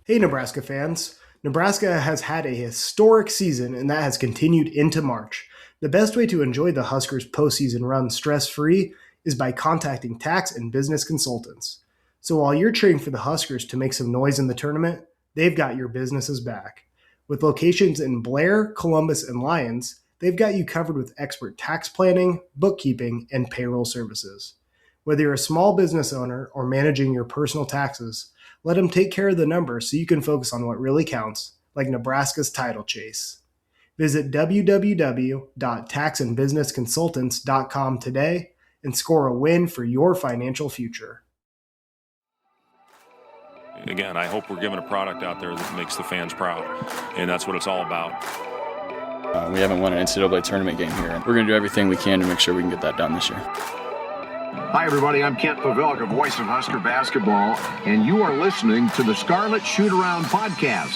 Hey, Nebraska fans. Nebraska has had a historic season, and that has continued into March. The best way to enjoy the Huskers' postseason run stress free is by contacting tax and business consultants. So while you're cheering for the Huskers to make some noise in the tournament, they've got your businesses back. With locations in Blair, Columbus, and Lyons, they've got you covered with expert tax planning, bookkeeping, and payroll services. Whether you're a small business owner or managing your personal taxes, let them take care of the numbers so you can focus on what really counts, like Nebraska's title chase. Visit www.taxandbusinessconsultants.com today and score a win for your financial future. Again, I hope we're giving a product out there that makes the fans proud, and that's what it's all about. We haven't won an NCAA tournament game here, and we're going to do everything we can to make sure we can get that done this year. Hi, everybody. I'm Kent Pavelka, voice of Husker basketball, and you are listening to the Scarlet Shootaround podcast.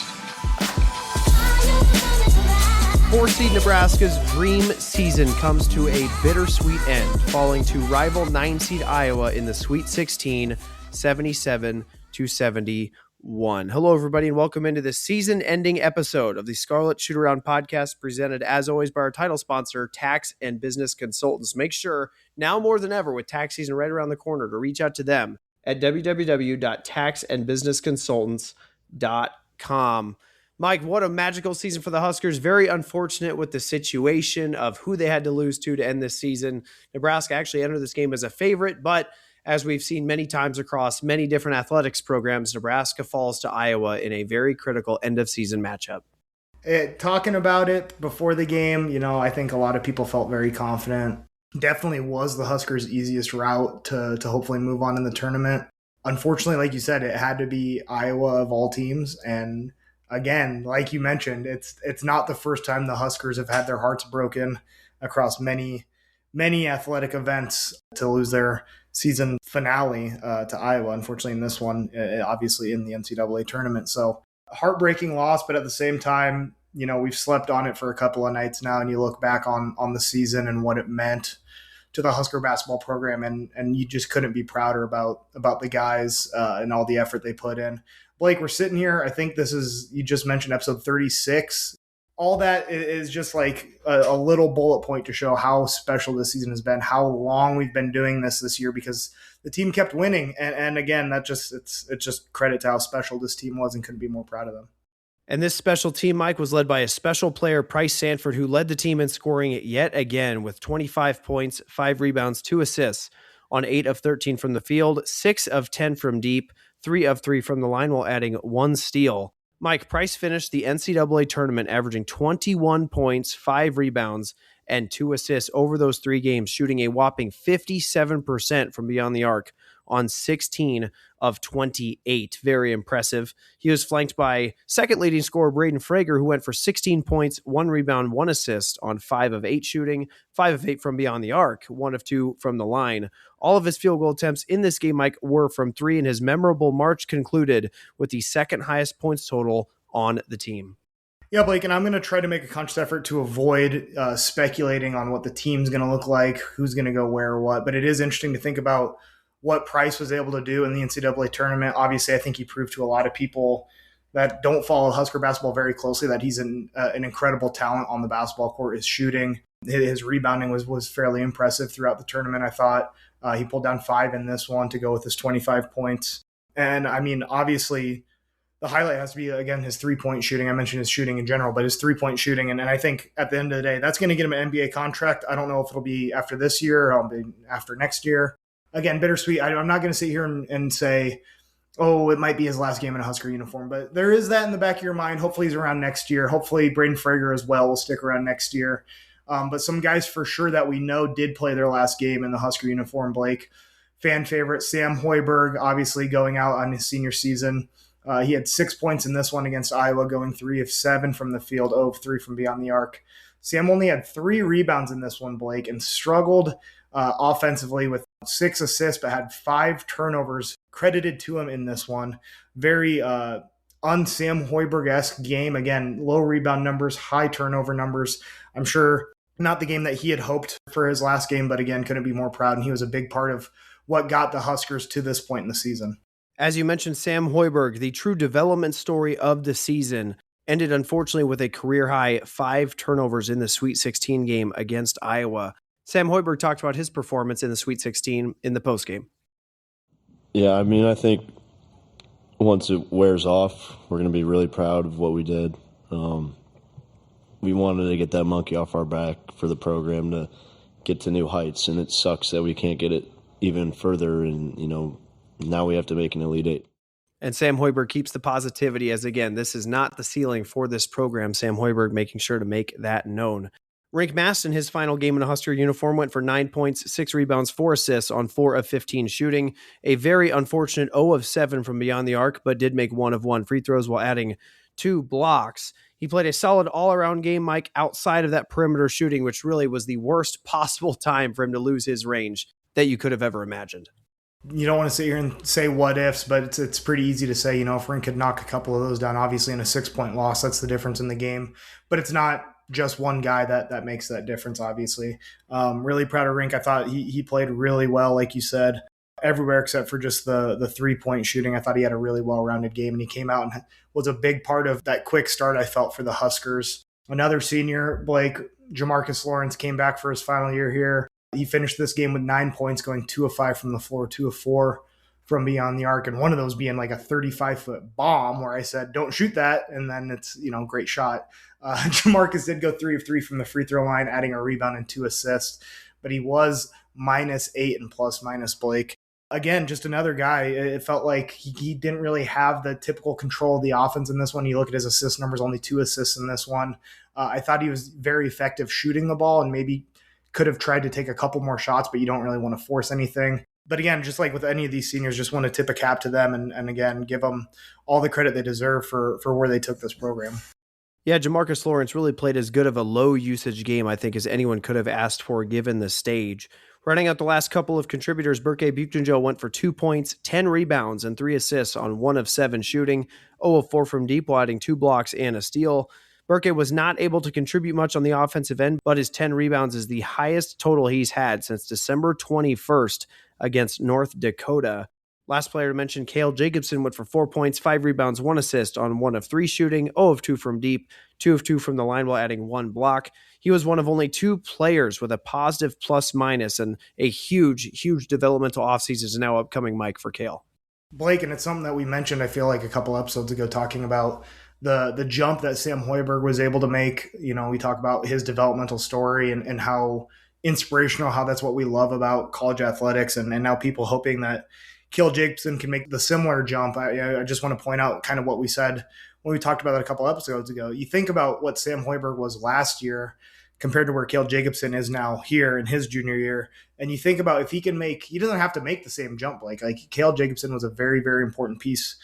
4-seed Nebraska's dream season comes to a bittersweet end, falling to rival 9-seed Iowa in the Sweet 16, 77-71. Hello, everybody, and welcome into the season-ending episode of the Scarlet Shootaround podcast, presented, as always, by our title sponsor, Tax and Business Consultants. Make sure, now more than ever, with tax season right around the corner, to reach out to them at www.taxandbusinessconsultants.com. Mike, what a magical season for the Huskers. Very unfortunate with the situation of who they had to lose to end this season. Nebraska actually entered this game as a favorite, but as we've seen many times across many different athletics programs, Nebraska falls to Iowa in a very critical end-of-season matchup. Talking about it before the game, I think a lot of people felt very confident. Definitely was the Huskers' easiest route to hopefully move on in the tournament. Unfortunately, like you said, it had to be Iowa of all teams, and again, like you mentioned, it's not the first time the Huskers have had their hearts broken across many athletic events to lose their season finale to Iowa. Unfortunately, in this one, obviously in the NCAA tournament. So heartbreaking loss, but at the same time, we've slept on it for a couple of nights now, and you look back on the season and what it meant to the Husker basketball program, and you just couldn't be prouder about the guys and all the effort they put in. Blake, we're sitting here. I think this is, you just mentioned episode 36. All that is just like a little bullet point to show how special this season has been, how long we've been doing this year, because the team kept winning. And again, it's just credit to how special this team was, and couldn't be more proud of them. And this special team, Mike, was led by a special player, Price Sanford, who led the team in scoring yet again with 25 points, 5 rebounds, 2 assists on 8 of 13 from the field, 6 of 10 from deep, 3 of 3 from the line, while adding 1 steal. Mike, Price finished the NCAA tournament averaging 21 points, 5 rebounds, and 2 assists over those 3 games, shooting a whopping 57% from beyond the arc on 16 of 28. Very impressive. He was flanked by second leading scorer Braden Frager, who went for 16 points, 1 rebound, 1 assist on 5 of 8 shooting, 5 of 8 from beyond the arc, 1 of 2 from the line. All of his field goal attempts in this game, Mike, were from 3, and his memorable March concluded with the second highest points total on the team. Yeah, Blake, and I'm going to try to make a conscious effort to avoid speculating on what the team's going to look like, who's going to go where or what, but it is interesting to think about what Price was able to do in the NCAA tournament. Obviously, I think he proved to a lot of people that don't follow Husker basketball very closely that he's an incredible talent on the basketball court. His shooting, his rebounding was fairly impressive throughout the tournament, I thought. He pulled down 5 in this one to go with his 25 points. And, I mean, obviously, the highlight has to be, again, his three-point shooting. I mentioned his shooting in general, but his three-point shooting. And I think at the end of the day, that's going to get him an NBA contract. I don't know if it'll be after this year or after next year. Again, bittersweet. I'm not going to sit here and say, oh, it might be his last game in a Husker uniform. But there is that in the back of your mind. Hopefully he's around next year. Hopefully Braden Frager as well will stick around next year. But some guys for sure that we know did play their last game in the Husker uniform, Blake. Fan favorite Sam Hoiberg, obviously going out on his senior season. He had 6 points in this one against Iowa, going 3 of 7 from the field, 0 of 3 from beyond the arc. Sam only had 3 rebounds in this one, Blake, and struggled offensively with 6 assists, but had 5 turnovers credited to him in this one. Very un-Sam Hoiberg-esque game. Again, low rebound numbers, high turnover numbers. I'm sure not the game that he had hoped for his last game, but again, couldn't be more proud. And he was a big part of what got the Huskers to this point in the season. As you mentioned, Sam Hoiberg, the true development story of the season, ended unfortunately with a career-high 5 turnovers in the Sweet 16 game against Iowa. Sam Hoiberg talked about his performance in the Sweet 16 in the postgame. Yeah, I mean, I think once it wears off, we're going to be really proud of what we did. We wanted to get that monkey off our back for the program to get to new heights, and it sucks that we can't get it even further, and, now we have to make an Elite Eight. And Sam Hoiberg keeps the positivity as, again, this is not the ceiling for this program. Sam Hoiberg making sure to make that known. Rick Maston, his final game in a Husker uniform, went for 9 points, 6 rebounds, 4 assists on 4 of 15 shooting. A very unfortunate 0 of 7 from beyond the arc, but did make 1 of 1 free throws while adding 2 blocks. He played a solid all-around game, Mike, outside of that perimeter shooting, which really was the worst possible time for him to lose his range that you could have ever imagined. You don't want to sit here and say what ifs, but it's pretty easy to say, if Rink could knock a couple of those down, obviously in a 6-point loss, that's the difference in the game. But it's not just one guy that makes that difference, obviously. Really proud of Rink. I thought he played really well, like you said, everywhere except for just the 3-point shooting. I thought he had a really well-rounded game, and he came out and was a big part of that quick start I felt for the Huskers. Another senior, Blake, Jamarcus Lawrence, came back for his final year here. He finished this game with 9 points, going 2 of 5 from the floor, 2 of 4 from beyond the arc, and one of those being like a 35-foot bomb where I said, don't shoot that, and then it's, great shot. Jamarcus did go 3 of 3 from the free throw line, adding a rebound and 2 assists, but he was -8 and plus-minus, Blake. Again, just another guy. It felt like he didn't really have the typical control of the offense in this one. You look at his assist numbers, only 2 assists in this one. I thought he was very effective shooting the ball and maybe could have tried to take a couple more shots, but you don't really want to force anything. But again, just like with any of these seniors, just want to tip a cap to them and again, give them all the credit they deserve for where they took this program. Yeah, Jamarcus Lawrence really played as good of a low-usage game, I think, as anyone could have asked for given the stage. Running out the last couple of contributors, Berke Buchtenjo went for 2 points, 10 rebounds, and 3 assists on 1 of 7 shooting, 0 of 4 from deep, while adding 2 blocks and a steal. Berke was not able to contribute much on the offensive end, but his 10 rebounds is the highest total he's had since December 21st against North Dakota. Last player to mention, Cale Jacobson went for 4 points, 5 rebounds, 1 assist on 1 of 3 shooting, 0 of 2 from deep, 2 of 2 from the line while adding 1 block. He was one of only 2 players with a positive plus-minus, and a huge developmental offseason is now upcoming, Mike, for Cale. Blake, and it's something that we mentioned, I feel like, a couple episodes ago, talking about the jump that Sam Hoiberg was able to make. We talk about his developmental story and how inspirational, how that's what we love about college athletics, and now people hoping that Cale Jacobson can make the similar jump. I just want to point out kind of what we said when we talked about it a couple episodes ago. You think about what Sam Hoiberg was last year compared to where Cale Jacobson is now here in his junior year. And you think about if he doesn't have to make the same jump. Like Cale Jacobson was a very, very important piece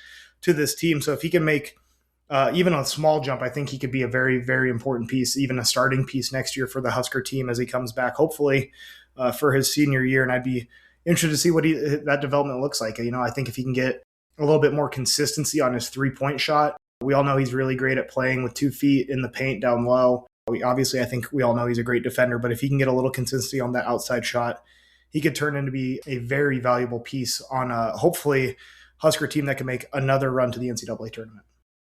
to this team. So if he can make even a small jump, I think he could be a very, very important piece, even a starting piece next year for the Husker team as he comes back, hopefully for his senior year. And I'd be interested to see what that development looks like. I think if he can get a little bit more consistency on his 3-point shot, we all know he's really great at playing with 2 feet in the paint down low. I think we all know he's a great defender, but if he can get a little consistency on that outside shot, he could turn into be a very valuable piece on a hopefully Husker team that can make another run to the NCAA tournament.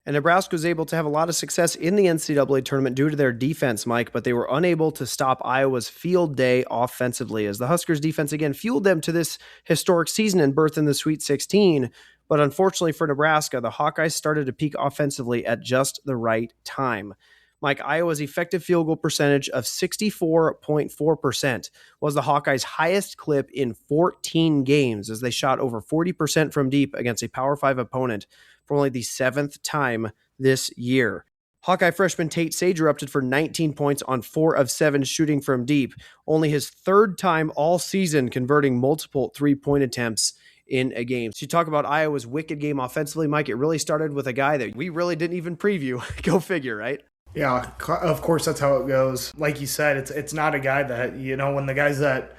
And Nebraska was able to have a lot of success in the NCAA tournament due to their defense, Mike, but they were unable to stop Iowa's field day offensively, as the Huskers defense again fueled them to this historic season and berth in the Sweet 16. But unfortunately for Nebraska, the Hawkeyes started to peak offensively at just the right time. Mike, Iowa's effective field goal percentage of 64.4% was the Hawkeyes' highest clip in 14 games, as they shot over 40% from deep against a Power 5 opponent for only the 7th time this year. Hawkeye freshman Tate Sage erupted for 19 points on 4 of 7 shooting from deep, only his 3rd time all season converting multiple 3-point attempts in a game. So you talk about Iowa's wicked game offensively, Mike, it really started with a guy that we really didn't even preview. Go figure, right? Yeah, of course, that's how it goes. Like you said, it's not a guy that, when the guys that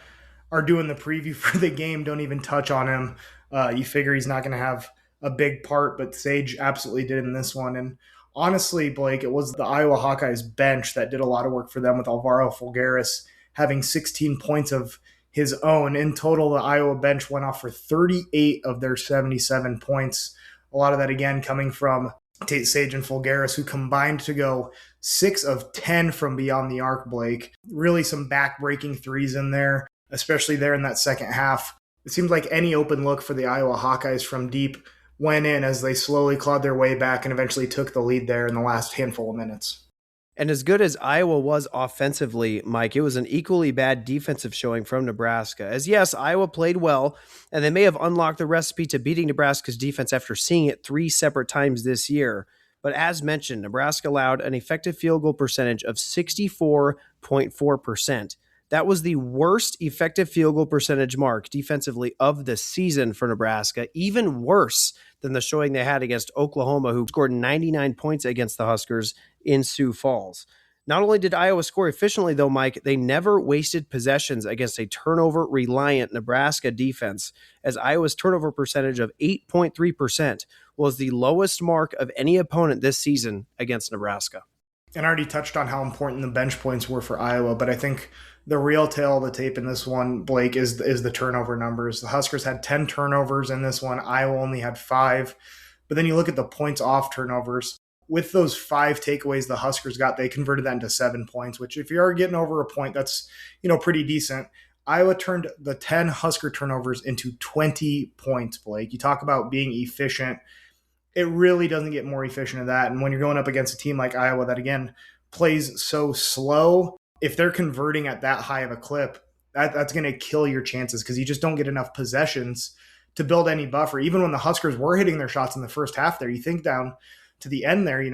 are doing the preview for the game don't even touch on him, you figure he's not going to have a big part, but Sage absolutely did in this one. And honestly, Blake, it was the Iowa Hawkeyes bench that did a lot of work for them, with Alvaro Fulgaris having 16 points of his own. In total, the Iowa bench went off for 38 of their 77 points. A lot of that, again, coming from Tate Sage and Fulgaris, who combined to go 6 of 10 from beyond the arc, Blake. Really some back-breaking threes in there, especially there in that second half. It seemed like any open look for the Iowa Hawkeyes from deep went in as they slowly clawed their way back and eventually took the lead there in the last handful of minutes. And as good as Iowa was offensively, Mike, it was an equally bad defensive showing from Nebraska. As yes, Iowa played well, and they may have unlocked the recipe to beating Nebraska's defense after seeing it 3 separate times this year. But as mentioned, Nebraska allowed an effective field goal percentage of 64.4%. That was the worst effective field goal percentage mark defensively of the season for Nebraska, even worse than the showing they had against Oklahoma, who scored 99 points against the Huskers in Sioux Falls. Not only did Iowa score efficiently, though, Mike, they never wasted possessions against a turnover-reliant Nebraska defense, as Iowa's turnover percentage of 8.3% was the lowest mark of any opponent this season against Nebraska. And I already touched on how important the bench points were for Iowa, but I think the real tale of the tape in this one, Blake, is the turnover numbers. The Huskers had 10 turnovers in this one. Iowa only had 5. But then you look at the points off turnovers. With those 5 takeaways the Huskers got, they converted that into 7 points, which if you are getting over a point, that's, pretty decent. Iowa turned the 10 Husker turnovers into 20 points, Blake. You talk about being efficient. It really doesn't get more efficient than that. And when you're going up against a team like Iowa that, again, plays so slow, if they're converting at that high of a clip, that's going to kill your chances because you just don't get enough possessions to build any buffer. Even when the Huskers were hitting their shots in the first half there, you think down to the end there,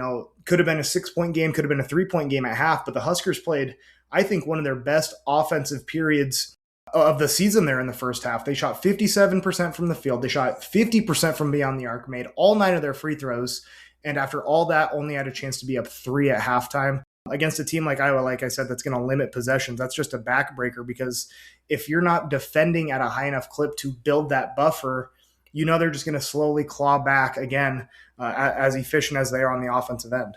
could have been a 6-point game, could have been a 3-point game at half, but the Huskers played, I think, one of their best offensive periods of the season there in the first half. They shot 57% from the field. They shot 50% from beyond the arc, made all 9 of their free throws, and after all that, only had a chance to be up 3 at halftime. Against a team like Iowa, like I said, that's going to limit possessions. That's just a backbreaker because if you're not defending at a high enough clip to build that buffer, they're just going to slowly claw back again as efficient as they are on the offensive end.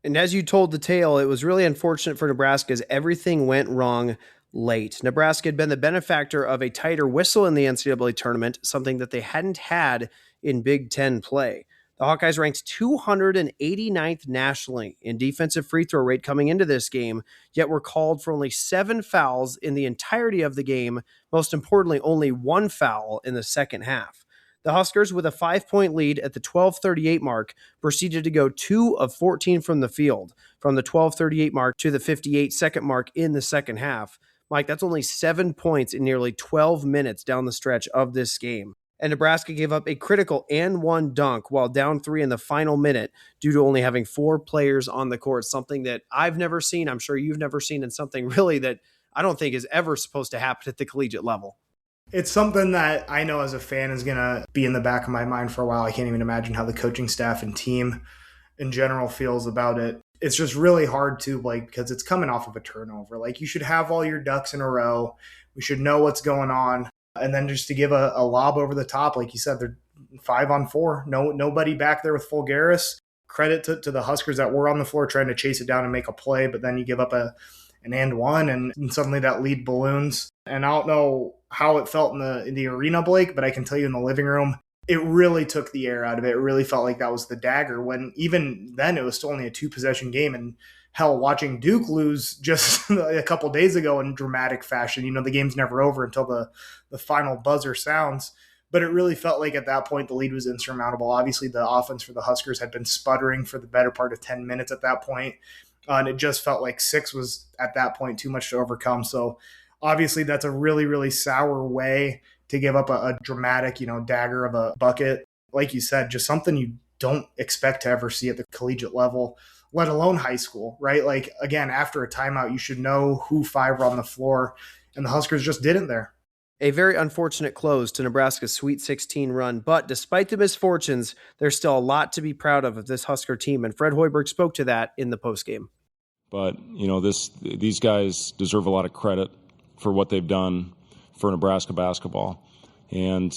And as you told the tale, it was really unfortunate for Nebraska as everything went wrong late. Nebraska had been the benefactor of a tighter whistle in the NCAA tournament, something that they hadn't had in Big Ten play. The Hawkeyes ranked 289th nationally in defensive free throw rate coming into this game, yet were called for only 7 fouls in the entirety of the game. Most importantly, only 1 foul in the second half. The Huskers, with a 5-point lead at the 12:38 mark, proceeded to go 2 of 14 from the field, from the 12:38 mark to the 58-second mark in the second half. Mike, that's only 7 points in nearly 12 minutes down the stretch of this game. And Nebraska gave up a critical and 1 dunk while down 3 in the final minute due to only having 4 players on the court, something that I've never seen, I'm sure you've never seen, and something really that I don't think is ever supposed to happen at the collegiate level. It's something that I know as a fan is going to be in the back of my mind for a while. I can't even imagine how the coaching staff and team in general feels about it. It's just really hard to, because it's coming off of a turnover. You should have all your ducks in a row. We should know what's going on. And then just to give a lob over the top, like you said, they're 5-on-4. Nobody back there with Fulgaris. Credit to the Huskers that were on the floor trying to chase it down and make a play, but then you give up an and one, and suddenly that lead balloons. And I don't know how it felt in the arena, Blake, but I can tell you in the living room, it really took the air out of it. It really felt like that was the dagger when even then it was still only a 2-possession game. And hell, watching Duke lose just a couple days ago in dramatic fashion, the game's never over until the final buzzer sounds. But it really felt like at that point the lead was insurmountable. Obviously, the offense for the Huskers had been sputtering for the better part of 10 minutes at that point. And it just felt like 6 was at that point too much to overcome. So obviously that's a really, really sour way to give up a dramatic, dagger of a bucket. Like you said, just something you don't expect to ever see at the collegiate level, let alone high school, right? Again, after a timeout, you should know who 5 were on the floor, and the Huskers just didn't there. A very unfortunate close to Nebraska's Sweet 16 run, but despite the misfortunes, there's still a lot to be proud of this Husker team, and Fred Hoiberg spoke to that in the postgame. But, these guys deserve a lot of credit for what they've done for Nebraska basketball. And,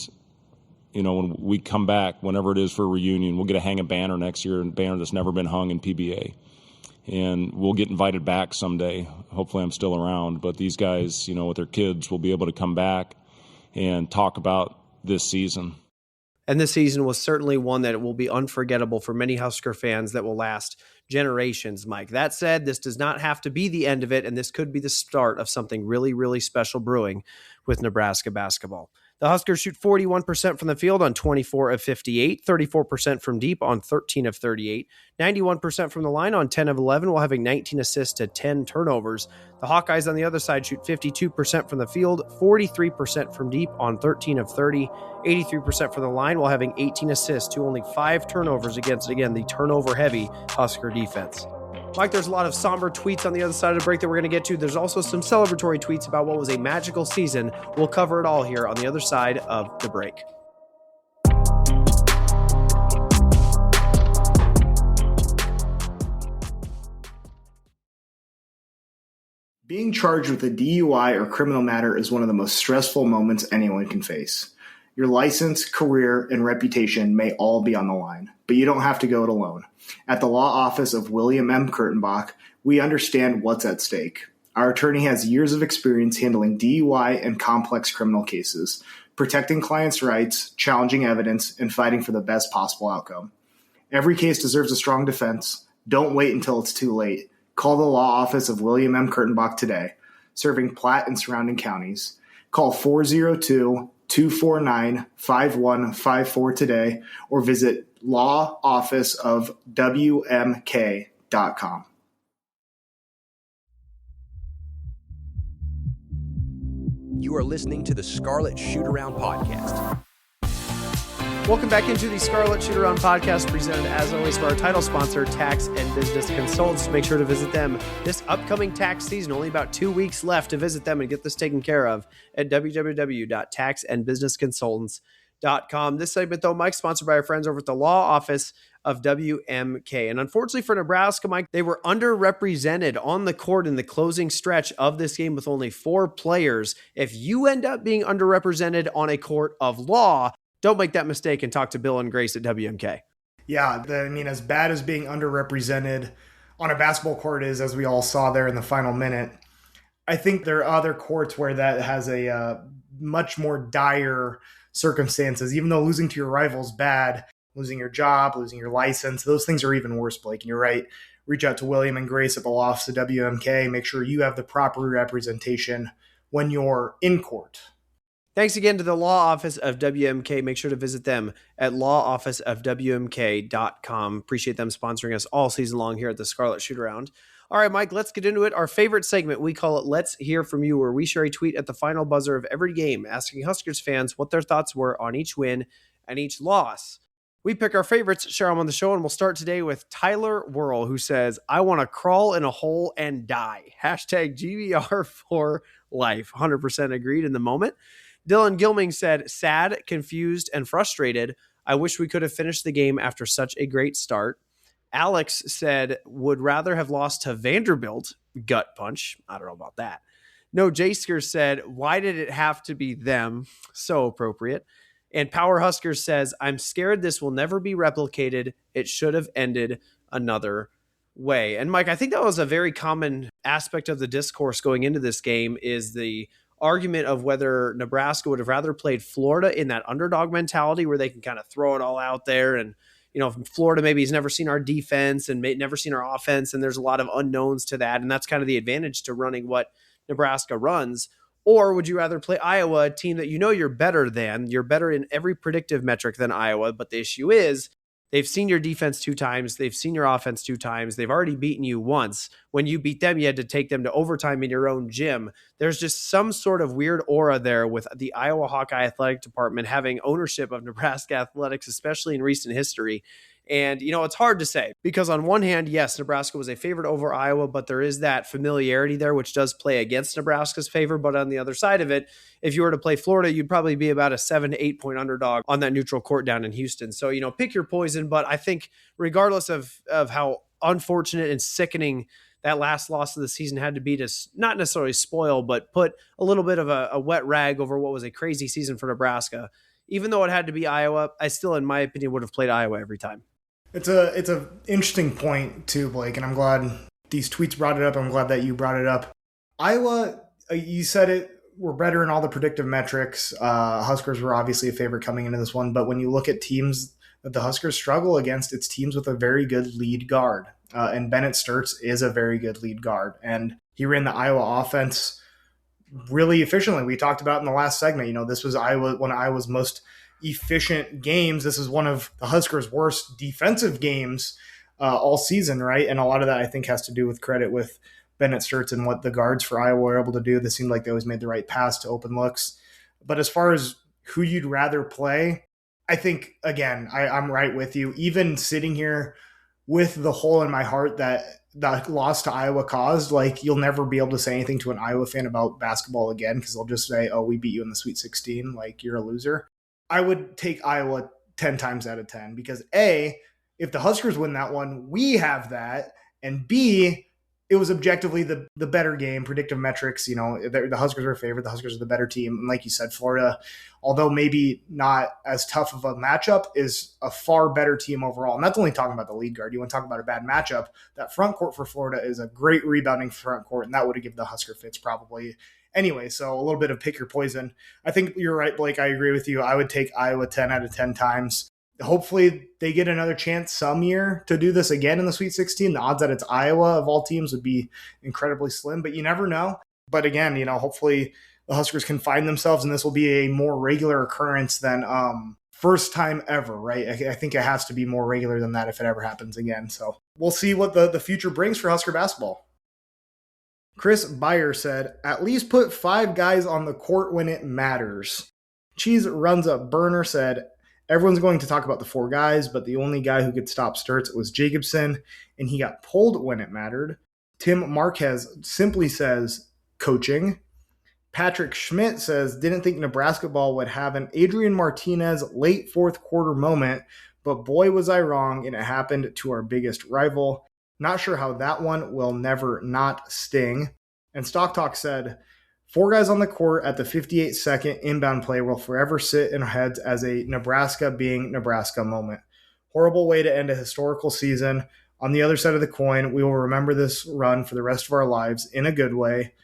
when we come back, whenever it is for a reunion, we'll get to hang a banner next year, a banner that's never been hung in PBA. and we'll get invited back someday. Hopefully I'm still around, but these guys, with their kids will be able to come back and talk about this season. And this season was certainly one that will be unforgettable for many Husker fans that will last generations, Mike. That said, this does not have to be the end of it, and this could be the start of something really, really special brewing with Nebraska basketball. The Huskers shoot 41% from the field on 24 of 58, 34% from deep on 13 of 38, 91% from the line on 10 of 11, while having 19 assists to 10 turnovers. The Hawkeyes on the other side shoot 52% from the field, 43% from deep on 13 of 30, 83% from the line, while having 18 assists to only 5 turnovers against, again, the turnover-heavy Husker defense. Mike, there's a lot of somber tweets on the other side of the break that we're going to get to. There's also some celebratory tweets about what was a magical season. We'll cover it all here on the other side of the break. Being charged with a DUI or criminal matter is one of the most stressful moments anyone can face. Your license, career, and reputation may all be on the line, but you don't have to go it alone. At the law office of William M. Kurtenbach, we understand what's at stake. Our attorney has years of experience handling DUI and complex criminal cases, protecting clients' rights, challenging evidence, and fighting for the best possible outcome. Every case deserves a strong defense. Don't wait until it's too late. Call the law office of William M. Kurtenbach today, serving Platte and surrounding counties. Call 402-249-5154 today or visit lawofficeofwmk.com. You are listening to the Scarlet Shootaround podcast. Welcome back into the Scarlet Shootaround podcast, presented as always by our title sponsor, Tax and Business Consultants. Make sure to visit them this upcoming tax season. Only about 2 weeks left to visit them and get this taken care of at www.taxandbusinessconsultants.com. This segment, though, Mike, sponsored by our friends over at the Law Office of WMK. And unfortunately for Nebraska, Mike, they were underrepresented on the court in the closing stretch of this game with only 4 players. If you end up being underrepresented on a court of law, don't make that mistake and talk to Bill and Grace at WMK. Yeah, as bad as being underrepresented on a basketball court is, as we all saw there in the final minute, I think there are other courts where that has a much more dire circumstances. Even though losing to your rival's bad, losing your job, losing your license, those things are even worse, Blake. And you're right. Reach out to William and Grace at the law office of WMK. Make sure you have the proper representation when you're in court. Thanks again to the Law Office of WMK. Make sure to visit them at lawofficeofwmk.com. Appreciate them sponsoring us all season long here at the Scarlet Shootaround. All right, Mike, let's get into it. Our favorite segment, we call it Let's Hear From You, where we share a tweet at the final buzzer of every game, asking Huskers fans what their thoughts were on each win and each loss. We pick our favorites, share them on the show, and we'll start today with Tyler Whirl, who says, I want to crawl in a hole and die. Hashtag GBR for life. 100% agreed in the moment. Dylan Gilming said, sad, confused, and frustrated. I wish we could have finished the game after such a great start. Alex said, would rather have lost to Vanderbilt. Gut punch. I don't know about that. No, Jasker said, why did it have to be them? So appropriate. And Power Huskers says, I'm scared this will never be replicated. It should have ended another way. And Mike, I think that was a very common aspect of the discourse going into this game, is the argument of whether Nebraska would have rather played Florida in that underdog mentality where they can kind of throw it all out there. And, Florida maybe has never seen our defense and never seen our offense. And there's a lot of unknowns to that. And that's kind of the advantage to running what Nebraska runs. Or would you rather play Iowa, a team that you're better than? You're better in every predictive metric than Iowa. But the issue is they've seen your defense 2 times. They've seen your offense 2 times. They've already beaten you once. When you beat them, you had to take them to overtime in your own gym. There's just some sort of weird aura there with the Iowa Hawkeye Athletic Department having ownership of Nebraska athletics, especially in recent history. And, it's hard to say because on one hand, yes, Nebraska was a favorite over Iowa, but there is that familiarity there, which does play against Nebraska's favor. But on the other side of it, if you were to play Florida, you'd probably be about a 7 to 8 point underdog on that neutral court down in Houston. So, pick your poison. But I think regardless of how unfortunate and sickening that last loss of the season had to be to not necessarily spoil, but put a little bit of a wet rag over what was a crazy season for Nebraska. Even though it had to be Iowa, I still, in my opinion, would have played Iowa every time. It's a interesting point too, Blake, and I'm glad these tweets brought it up. I'm glad that you brought it up. Iowa, you said it, we're better in all the predictive metrics. Huskers were obviously a favorite coming into this one, but when you look at teams that the Huskers struggle against, it's teams with a very good lead guard. And Bennett Sturtz is a very good lead guard. And he ran the Iowa offense really efficiently. We talked about in the last segment, this was one of Iowa's most efficient games. This is one of the Huskers' worst defensive games all season, right? And a lot of that, I think, has to do with credit with Bennett Sturtz and what the guards for Iowa were able to do. This seemed like they always made the right pass to open looks. But as far as who you'd rather play, I think, again, I'm right with you. Even sitting here with the hole in my heart that the loss to Iowa caused, like, you'll never be able to say anything to an Iowa fan about basketball again, because they'll just say, oh, we beat you in the Sweet 16. Like, you're a loser. I would take Iowa 10 times out of 10 because A, if the Huskers win that one, we have that. And B, it was objectively the better game, predictive metrics. The Huskers are favored. The Huskers are the better team. And like you said, Florida, although maybe not as tough of a matchup, is a far better team overall. And that's only talking about the lead guard. You want to talk about a bad matchup. That front court for Florida is a great rebounding front court, and that would have given the Husker fits probably. Anyway, so a little bit of pick your poison. I think you're right, Blake. I agree with you. I would take Iowa 10 out of 10 times. Hopefully they get another chance some year to do this again in the Sweet 16. The odds that it's Iowa of all teams would be incredibly slim, but you never know. But again, hopefully the Huskers can find themselves, and this will be a more regular occurrence than first time ever, right? I think it has to be more regular than that if it ever happens again. So we'll see what the future brings for Husker basketball. Chris Beyer said, at least put 5 guys on the court when it matters. Cheese Runs Up Burner said, everyone's going to talk about the 4 guys, but the only guy who could stop Sturtz was Jacobson, and he got pulled when it mattered. Tim Marquez simply says, coaching. Patrick Schmidt says, didn't think Nebraska ball would have an Adrian Martinez late fourth quarter moment, but boy was I wrong, and it happened to our biggest rival. Not sure how that one will never not sting. And Stock Talk said, 4 guys on the court at the 58-second inbound play will forever sit in our heads as a Nebraska being Nebraska moment. Horrible way to end a historical season. On the other side of the coin, we will remember this run for the rest of our lives in a good way.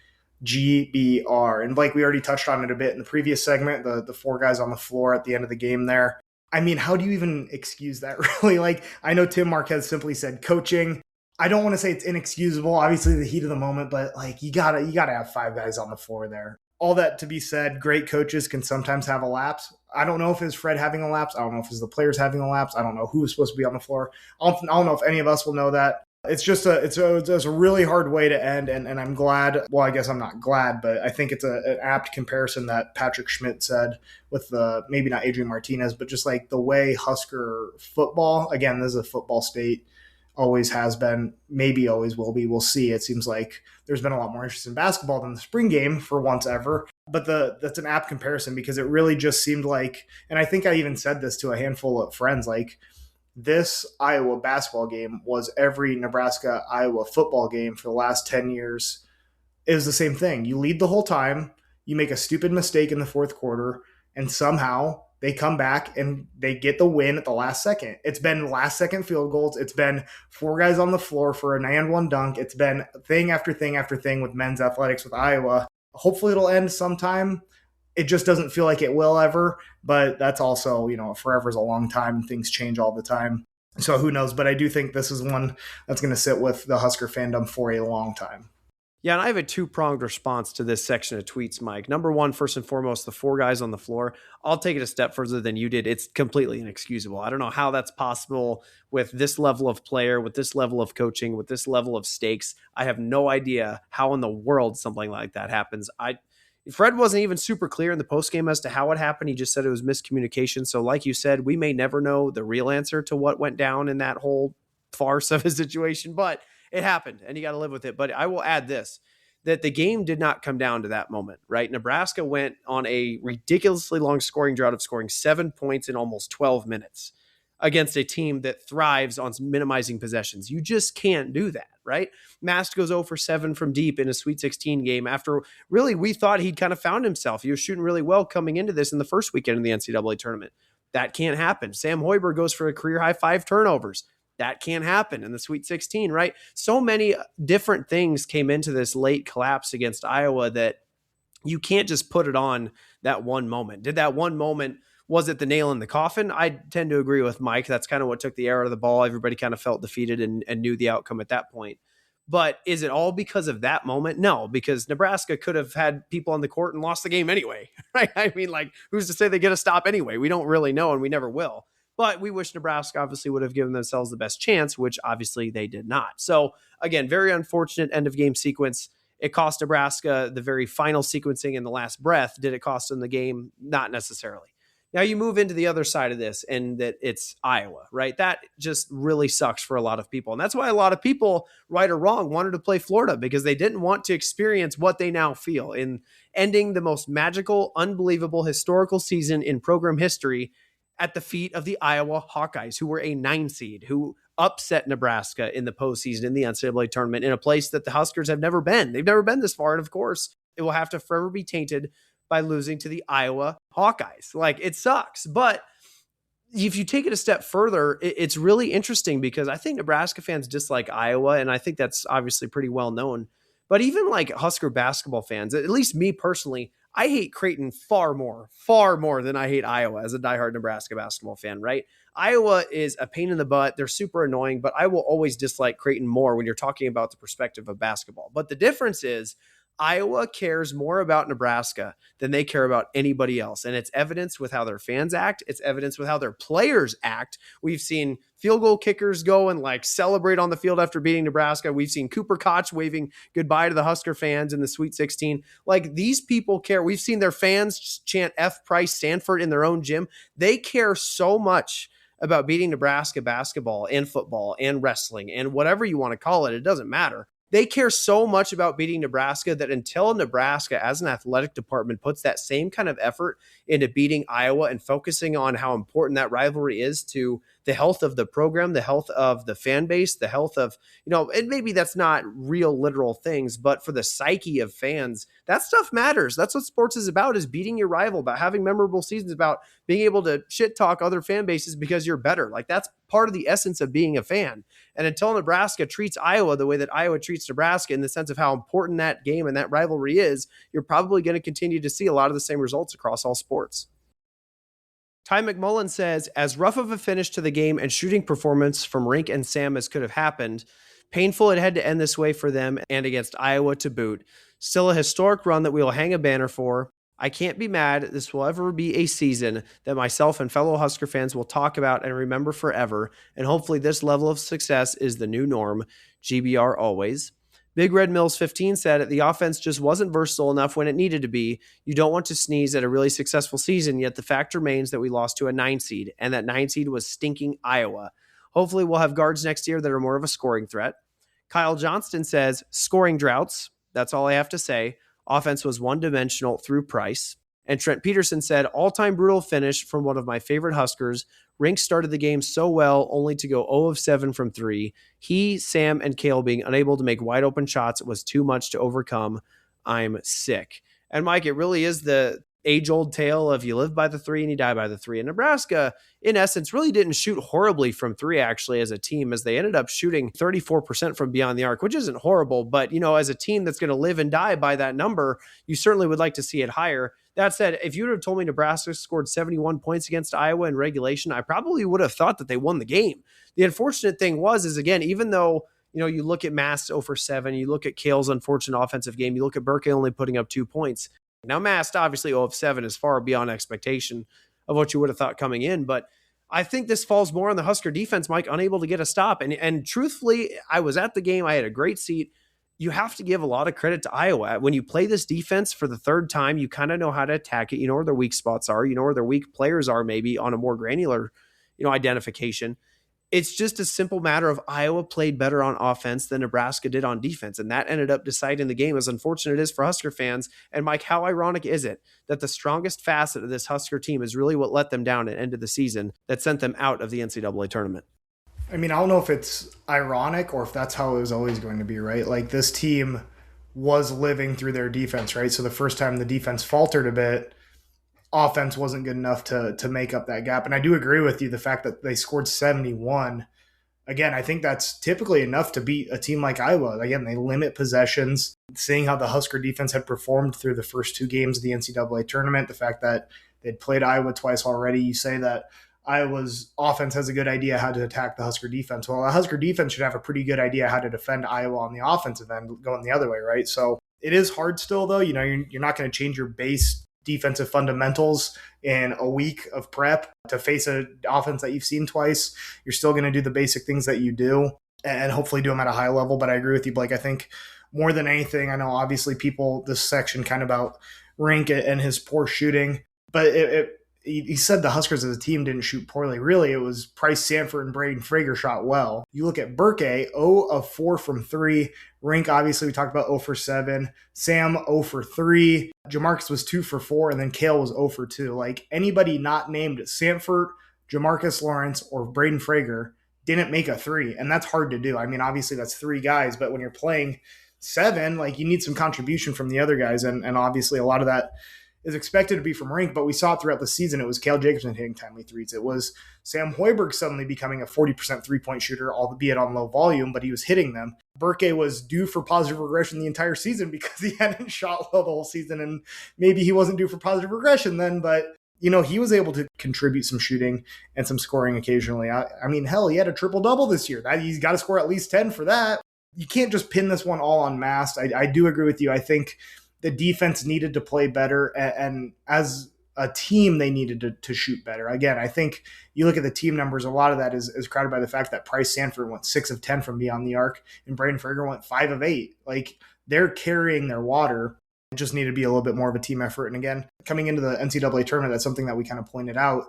GBR. And Blake, we already touched on it a bit in the previous segment, the 4 guys on the floor at the end of the game there. I mean, how do you even excuse that, really? Like, I know Tim Marquez simply said coaching. I don't want to say it's inexcusable, obviously the heat of the moment, but like you gotta have 5 guys on the floor there. All that to be said, great coaches can sometimes have a lapse. I don't know if it's Fred having a lapse. I don't know if it's the players having a lapse. I don't know who is supposed to be on the floor. I don't know if any of us will know that. It's just it's a really hard way to end, and I'm glad. Well, I guess I'm not glad, but I think it's an apt comparison that Patrick Schmidt said with maybe not Adrian Martinez, but just like the way Husker football. Again, this is a football state. Always has been, maybe always will be. We'll see. It seems like there's been a lot more interest in basketball than the spring game for once ever. But that's an apt comparison because it really just seemed like, and I think I even said this to a handful of friends, like this Iowa basketball game was every Nebraska-Iowa football game for the last 10 years. It was the same thing. You lead the whole time, you make a stupid mistake in the fourth quarter, and somehow they come back and they get the win at the last second. It's been last second field goals. It's been 4 guys on the floor for a 9-on-1 dunk. It's been thing after thing after thing with men's athletics with Iowa. Hopefully it'll end sometime. It just doesn't feel like it will ever, but that's also, forever is a long time and things change all the time. So who knows? But I do think this is one that's going to sit with the Husker fandom for a long time. Yeah, and I have a 2-pronged response to this section of tweets, Mike. Number one, first and foremost, the 4 guys on the floor. I'll take it a step further than you did. It's completely inexcusable. I don't know how that's possible with this level of player, with this level of coaching, with this level of stakes. I have no idea how in the world something like that happens. Fred wasn't even super clear in the postgame as to how it happened. He just said it was miscommunication. So like you said, we may never know the real answer to what went down in that whole farce of a situation, but it happened and you got to live with it. But I will add this, that the game did not come down to that moment, right? Nebraska went on a ridiculously long scoring drought of scoring 7 points in almost 12 minutes against a team that thrives on minimizing possessions. You just can't do that, right? Mast goes 0 for 7 from deep in a Sweet 16 game after really we thought he'd kind of found himself. He was shooting really well coming into this in the first weekend of the NCAA tournament. That can't happen. Sam Hoiberg goes for a career high 5 turnovers. That can't happen in the Sweet 16, right? So many different things came into this late collapse against Iowa that you can't just put it on that one moment. Did that one moment, was it the nail in the coffin? I tend to agree with Mike. That's kind of what took the air out of the ball. Everybody kind of felt defeated and knew the outcome at that point. But is it all because of that moment? No, because Nebraska could have had people on the court and lost the game anyway, right? I mean, like, who's to say they get a stop anyway? We don't really know, and we never will. But we wish Nebraska obviously would have given themselves the best chance, which obviously they did not. So, again, very unfortunate end of game sequence. It cost Nebraska the very final sequencing in the last breath. Did it cost them the game? Not necessarily. Now you move into the other side of this, and that it's Iowa, right? That just really sucks for a lot of people. And that's why a lot of people, right or wrong, wanted to play Florida, because they didn't want to experience what they now feel in ending the most magical, unbelievable, historical season in program history at the feet of the Iowa Hawkeyes, who were a 9 seed, who upset Nebraska in the postseason in the NCAA tournament in a place that the Huskers have never been. They've never been this far. And of course, it will have to forever be tainted by losing to the Iowa Hawkeyes. Like, it sucks. But if you take it a step further, it's really interesting, because I think Nebraska fans dislike Iowa, and I think that's obviously pretty well known. But even like Husker basketball fans, at least me personally, I hate Creighton far more than I hate Iowa as a diehard Nebraska basketball fan, right? Iowa is a pain in the butt. They're super annoying, but I will always dislike Creighton more when you're talking about the perspective of basketball. But the difference is Iowa cares more about Nebraska than they care about anybody else. And it's evidenced with how their fans act. It's evidenced with how their players act. We've seen field goal kickers go and like celebrate on the field after beating Nebraska. We've seen Cooper Koch waving goodbye to the Husker fans in the Sweet 16. Like, these people care. We've seen their fans chant F. Price Stanford in their own gym. They care so much about beating Nebraska basketball and football and wrestling and whatever you want to call it. It doesn't matter. They care so much about beating Nebraska that until Nebraska as an athletic department puts that same kind of effort into beating Iowa and focusing on how important that rivalry is to the health of the program, the health of the fan base, the health of, and maybe that's not real literal things, but for the psyche of fans, that stuff matters. That's what sports is about, is beating your rival, about having memorable seasons, about being able to shit talk other fan bases because you're better. Like, that's part of the essence of being a fan. And until Nebraska treats Iowa the way that Iowa treats Nebraska, in the sense of how important that game and that rivalry is, you're probably going to continue to see a lot of the same results across all sports. Ty McMullen says, as rough of a finish to the game and shooting performance from Rink and Sam as could have happened, painful it had to end this way for them and against Iowa to boot. Still a historic run that we will hang a banner for. I can't be mad. This will ever be a season that myself and fellow Husker fans will talk about and remember forever. And hopefully this level of success is the new norm. GBR always. Big Red Mills 15 said the offense just wasn't versatile enough when it needed to be. You don't want to sneeze at a really successful season, yet the fact remains that we lost to a 9 seed, and that 9 seed was stinking Iowa. Hopefully we'll have guards next year that are more of a scoring threat. Kyle Johnston says, scoring droughts. That's all I have to say. Offense was one-dimensional through Price. And Trent Peterson said, all-time brutal finish from one of my favorite Huskers. Rink started the game so well, only to go 0 of 7 from 3. He, Sam, and Kale being unable to make wide-open shots was too much to overcome. I'm sick. And Mike, it really is the age-old tale of you live by the 3 and you die by the 3. And Nebraska, in essence, really didn't shoot horribly from 3, actually, as a team, as they ended up shooting 34% from beyond the arc, which isn't horrible. But, as a team that's going to live and die by that number, you certainly would like to see it higher. That said, if you would have told me Nebraska scored 71 points against Iowa in regulation, I probably would have thought that they won the game. The unfortunate thing is again, even though, you look at Mast 0 for 7, you look at Kale's unfortunate offensive game, you look at Burke only putting up 2 points. Now, Mast, obviously 0 of 7 is far beyond expectation of what you would have thought coming in, but I think this falls more on the Husker defense, Mike, unable to get a stop. And truthfully, I was at the game. I had a great seat. You have to give a lot of credit to Iowa. When you play this defense for the third time, you kind of know how to attack it. You know where their weak spots are. You know where their weak players are, maybe on a more granular, identification. It's just a simple matter of Iowa played better on offense than Nebraska did on defense. And that ended up deciding the game, as unfortunate it is for Husker fans. And Mike, how ironic is it that the strongest facet of this Husker team is really what let them down at the end of the season, that sent them out of the NCAA tournament? I mean, I don't know if it's ironic or if that's how it was always going to be, right? Like, this team was living through their defense, right? So the first time the defense faltered a bit, offense wasn't good enough to make up that gap. And I do agree with you, the fact that they scored 71. again, I think that's typically enough to beat a team like Iowa. Again, they limit possessions. Seeing how the Husker defense had performed through the first 2 games of the NCAA tournament, the fact that they'd played Iowa twice already, you say that Iowa's offense has a good idea how to attack the Husker defense. Well, the Husker defense should have a pretty good idea how to defend Iowa on the offensive end going the other way, right? So it is hard still, though. You're not going to change your base defensive fundamentals in a week of prep to face an offense that you've seen twice. You're still going to do the basic things that you do and hopefully do them at a high level. But I agree with you, Blake. I think more than anything, I know obviously this section kind of about Rink and his poor shooting, but he said the Huskers as a team didn't shoot poorly. Really, it was Price Sanford and Braden Frager shot well. You look at Burke, 0 of 4 from 3. Rink, obviously, we talked about 0 for 7. Sam, 0 for 3. Jamarcus was 2 for 4, and then Kale was 0 for 2. Like, anybody not named Sanford, Jamarcus Lawrence, or Braden Frager didn't make a 3, and that's hard to do. I mean, obviously, that's 3 guys, but when you're playing 7, like, you need some contribution from the other guys, and obviously a lot of that is expected to be from Rink, but we saw it throughout the season. It was Cale Jacobson hitting timely threes. It was Sam Hoiberg suddenly becoming a 40% three-point shooter, albeit on low volume, but he was hitting them. Burke was due for positive regression the entire season because he hadn't shot well the whole season, and maybe he wasn't due for positive regression then, but he was able to contribute some shooting and some scoring occasionally. I mean, hell, he had a triple-double this year. He's got to score at least 10 for that. You can't just pin this one all on Mast. I do agree with you. I think the defense needed to play better, and as a team, they needed to shoot better. Again, I think you look at the team numbers, a lot of that is crowded by the fact that Price Sanford went 6 of 10 from beyond the arc, and Braden Frager went 5 of 8. Like, they're carrying their water. It just needed to be a little bit more of a team effort. And again, coming into the NCAA tournament, that's something that we kind of pointed out.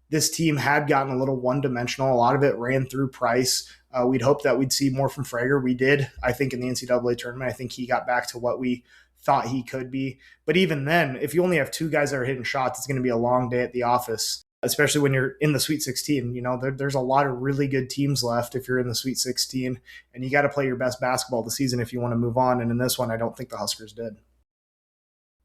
This team had gotten a little one-dimensional. A lot of it ran through Price. We'd hoped that we'd see more from Frager. We did, I think, in the NCAA tournament. I think he got back to what we thought he could be. But even then, if you only have 2 guys that are hitting shots, it's going to be a long day at the office, especially when you're in the Sweet 16. There's a lot of really good teams left if you're in the Sweet 16, and you got to play your best basketball this season if you want to move on. And in this one, I don't think the Huskers did.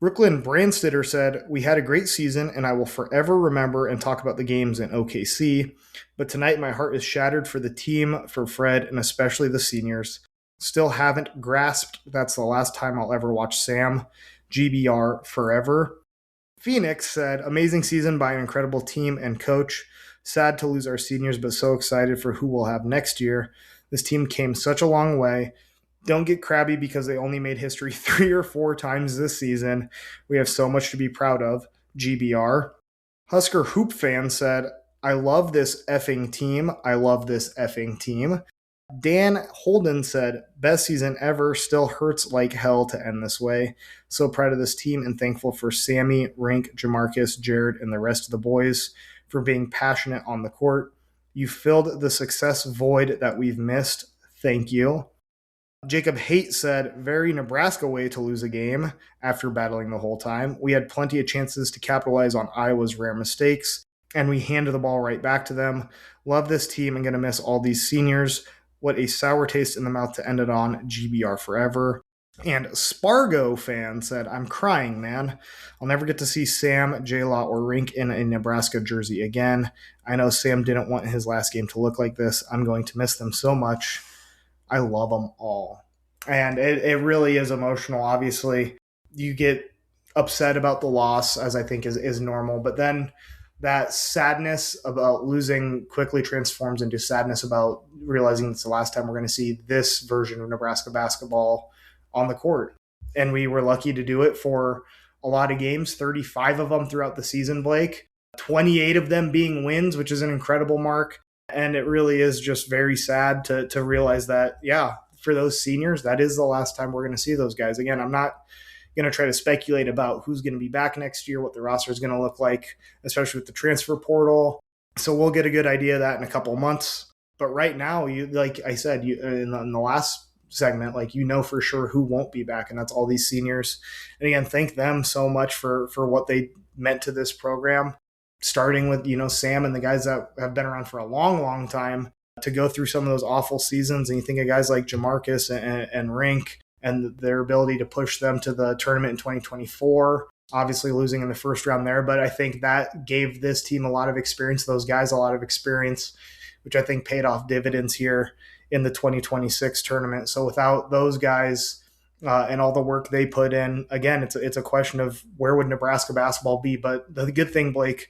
Brooklyn Brandstetter said, "We had a great season, and I will forever remember and talk about the games in OKC. But tonight, my heart is shattered for the team, for Fred, and especially the seniors. Still haven't grasped that's the last time I'll ever watch Sam. GBR forever." Phoenix said, "Amazing season by an incredible team and coach. Sad to lose our seniors, but so excited for who we'll have next year. This team came such a long way. Don't get crabby because they only made history 3 or 4 times this season. We have so much to be proud of. GBR." Husker Hoop fan said, "I love this effing team. I love this effing team." Dan Holden said, "Best season ever. Still hurts like hell to end this way. So proud of this team and thankful for Sammy, Rink, Jamarcus, Jared, and the rest of the boys for being passionate on the court. You filled the success void that we've missed. Thank you." Jacob Haight said, "Very Nebraska way to lose a game after battling the whole time. We had plenty of chances to capitalize on Iowa's rare mistakes, and we handed the ball right back to them. Love this team and going to miss all these seniors. What a sour taste in the mouth to end it on. GBR forever." And Spargo fan said, "I'm crying, man. I'll never get to see Sam, J-Law, or Rink in a Nebraska jersey again. I know Sam didn't want his last game to look like this. I'm going to miss them so much. I love them all." And it really is emotional. Obviously, you get upset about the loss, as I think is normal, but then that sadness about losing quickly transforms into sadness about realizing it's the last time we're going to see this version of Nebraska basketball on the court. And we were lucky to do it for a lot of games, 35 of them throughout the season, Blake, 28 of them being wins, which is an incredible mark. And it really is just very sad to realize that, yeah, for those seniors, that is the last time we're going to see those guys. Again, I'm not going to try to speculate about who's going to be back next year, what the roster is going to look like, especially with the transfer portal. So we'll get a good idea of that in a couple of months. But right now, you, like I said, in the last segment, for sure who won't be back, and that's all these seniors. And again, thank them so much for what they meant to this program, starting with, Sam and the guys that have been around for a long, long time to go through some of those awful seasons. And you think of guys like Jamarcus and Rink and their ability to push them to the tournament in 2024, obviously losing in the first round there. But I think that gave this team a lot of experience, those guys a lot of experience. which I think paid off dividends here in the 2026 tournament. So without those guys and all the work they put in, again, it's a question of where would Nebraska basketball be? But the good thing, Blake,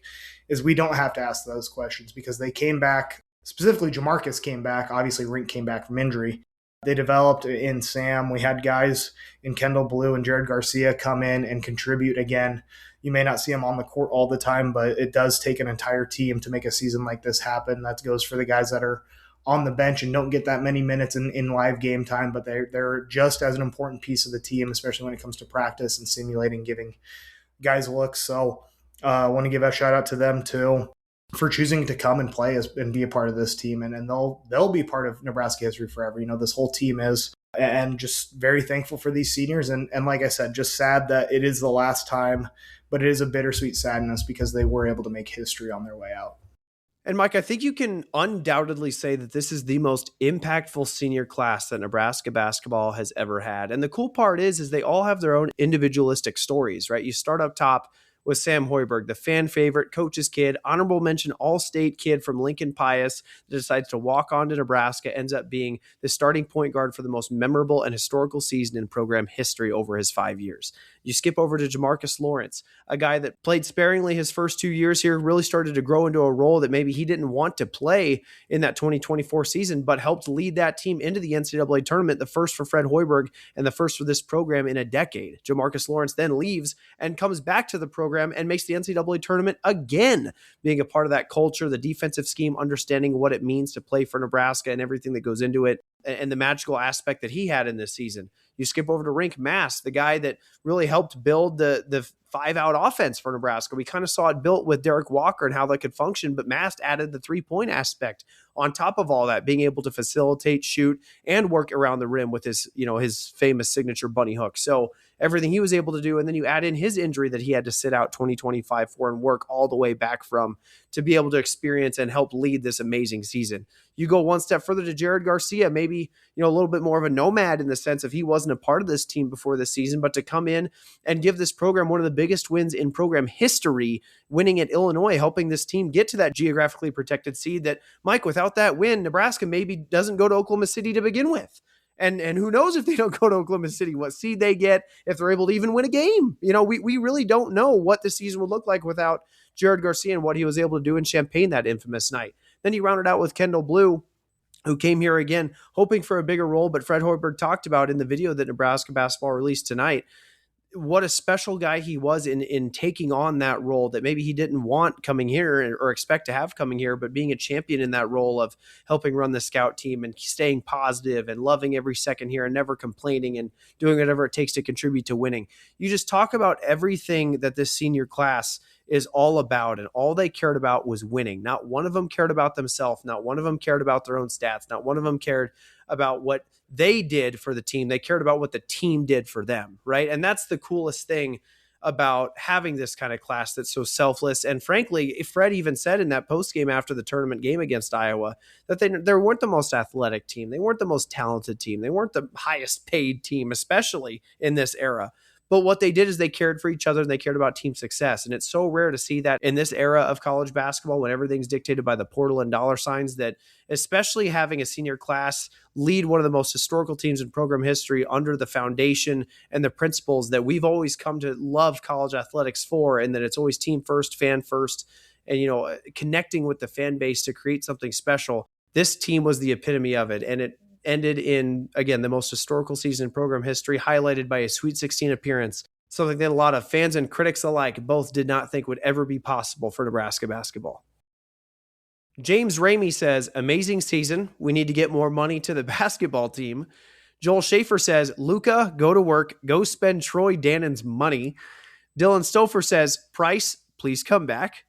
is we don't have to ask those questions because they came back. Specifically, Jamarcus came back. Obviously, Rink came back from injury. They developed in Sam. We had guys in Kendall Blue and Jared Garcia come in and contribute again. You may not see them on the court all the time, but it does take an entire team to make a season like this happen. That goes for the guys that are on the bench and don't get that many minutes in live game time, but they're just as an important piece of the team, especially when it comes to practice and simulating, giving guys looks. So I want to give a shout out to them too for choosing to come and play and be a part of this team. And they'll be part of Nebraska history forever. This whole team is, and just very thankful for these seniors. And like I said, just sad that it is the last time, but it is a bittersweet sadness because they were able to make history on their way out. And Mike, I think you can undoubtedly say that this is the most impactful senior class that Nebraska basketball has ever had. And the cool part is they all have their own individualistic stories, right? You start up top with Sam Hoiberg, the fan favorite, coach's kid, honorable mention All-State kid from Lincoln Pius that decides to walk on to Nebraska, ends up being the starting point guard for the most memorable and historical season in program history over his 5 years. You skip over to Jamarcus Lawrence, a guy that played sparingly his first 2 years here, really started to grow into a role that maybe he didn't want to play in that 2024 season, but helped lead that team into the NCAA tournament, the first for Fred Hoiberg and the first for this program in a decade. Jamarcus Lawrence then leaves and comes back to the program and makes the NCAA tournament again, being a part of that culture, the defensive scheme, understanding what it means to play for Nebraska and everything that goes into it, and the magical aspect that he had in this season. You skip over to Rink Mass, the guy that really helped build the 5-out offense for Nebraska. We kind of saw it built with Derek Walker and how that could function, but Mast added the 3-point aspect on top of all that, being able to facilitate, shoot, and work around the rim with his famous signature bunny hook. So everything he was able to do, and then you add in his injury that he had to sit out 2025 for and work all the way back from to be able to experience and help lead this amazing season. You go one step further to Jared Garcia, maybe a little bit more of a nomad in the sense of he wasn't a part of this team before this season, but to come in and give this program one of the biggest wins in program history, winning at Illinois, helping this team get to that geographically protected seed that, Mike, without that win, Nebraska maybe doesn't go to Oklahoma City to begin with. And who knows if they don't go to Oklahoma City, what seed they get, if they're able to even win a game. We really don't know what the season would look like without Jared Garcia and what he was able to do in Champaign that infamous night. Then he rounded out with Kendall Blue, who came here again, hoping for a bigger role, but Fred Hoiberg talked about in the video that Nebraska basketball released tonight, what a special guy he was in taking on that role that maybe he didn't want coming here or expect to have coming here, but being a champion in that role of helping run the scout team and staying positive and loving every second here and never complaining and doing whatever it takes to contribute to winning. You just talk about everything that this senior class is all about, and all they cared about was winning. Not one of them cared about themselves. Not one of them cared about their own stats. Not one of them cared about what they did for the team. They cared about what the team did for them, right? And that's the coolest thing about having this kind of class that's so selfless. And frankly, Fred even said in that post game after the tournament game against Iowa that they weren't the most athletic team. They weren't the most talented team. They weren't the highest paid team, especially in this era. But what they did is they cared for each other and they cared about team success. And it's so rare to see that in this era of college basketball when everything's dictated by the portal and dollar signs, that especially having a senior class lead one of the most historical teams in program history under the foundation and the principles that we've always come to love college athletics for, and that it's always team first, fan first, and connecting with the fan base to create something special. This team was the epitome of it. And it ended in, again, the most historical season in program history, highlighted by a Sweet 16 appearance, something that a lot of fans and critics alike both did not think would ever be possible for Nebraska basketball. James Ramey says, amazing season. We need to get more money to the basketball team. Joel Schaefer says, Luca, go to work. Go spend Troy Dannon's money. Dylan Stouffer says, Price, please come back.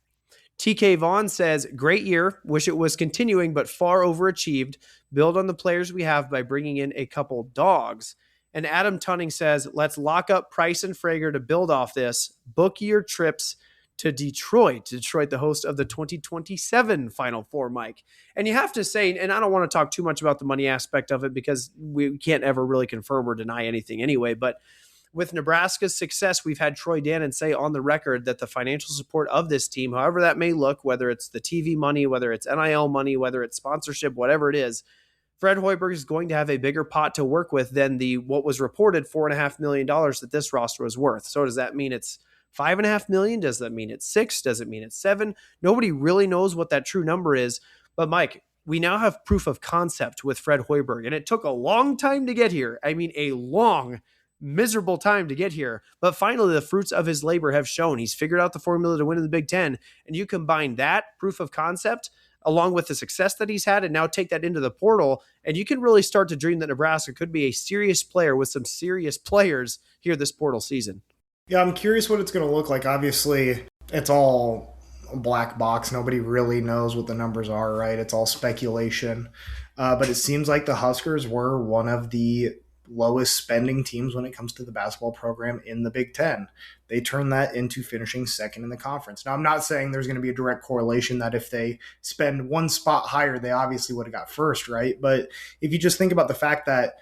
TK Vaughn says, great year. Wish it was continuing, but far overachieved. Build on the players we have by bringing in a couple dogs. And Adam Tunning says, let's lock up Price and Frager to build off this. Book your trips to Detroit. Detroit, the host of the 2027 Final Four, Mike. And you have to say, and I don't want to talk too much about the money aspect of it because we can't ever really confirm or deny anything anyway, but with Nebraska's success, we've had Troy Dannon say on the record that the financial support of this team, however that may look, whether it's the TV money, whether it's NIL money, whether it's sponsorship, whatever it is, Fred Hoiberg is going to have a bigger pot to work with than the what was reported $4.5 million that this roster was worth. So does that mean it's $5.5 million? Does that mean it's $6 million? Does it mean it's $7 million? Nobody really knows what that true number is. But Mike, we now have proof of concept with Fred Hoiberg, and it took a long time to get here. I mean, a long, miserable time to get here. But finally, the fruits of his labor have shown. He's figured out the formula to win in the Big Ten, and you combine that proof of concept along with the success that he's had, and now take that into the portal, and you can really start to dream that Nebraska could be a serious player with some serious players here this portal season. Yeah, I'm curious what it's going to look like. Obviously, it's all a black box. Nobody really knows what the numbers are, right? It's all speculation. But it seems like the Huskers were one of the lowest spending teams when it comes to the basketball program in the Big Ten. They turned that into finishing second in the conference. Now, I'm not saying there's going to be a direct correlation that if they spend one spot higher, they obviously would have got first, right? But if you just think about the fact that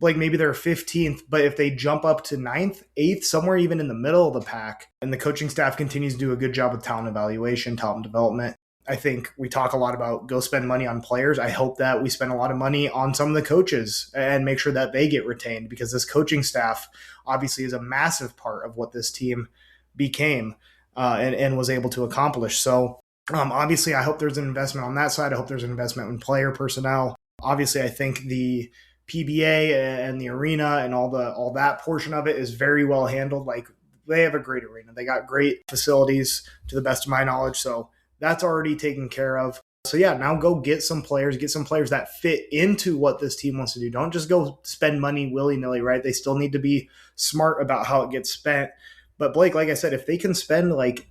like maybe they're 15th, but if they jump up to 9th, 8th, somewhere even in the middle of the pack, and the coaching staff continues to do a good job with talent evaluation, talent development, I think we talk a lot about go spend money on players. I hope that we spend a lot of money on some of the coaches and make sure that they get retained, because this coaching staff obviously is a massive part of what this team became and was able to accomplish. So obviously I hope there's an investment on that side. I hope there's an investment in player personnel. Obviously I think the PBA and the arena and all that portion of it is very well handled. Like they have a great arena. They got great facilities to the best of my knowledge. So that's already taken care of. So yeah, now go get some players that fit into what this team wants to do. Don't just go spend money willy-nilly, right? They still need to be smart about how it gets spent. But Blake, like I said, if they can spend like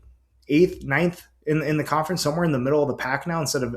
8th, 9th in the conference, somewhere in the middle of the pack now, instead of,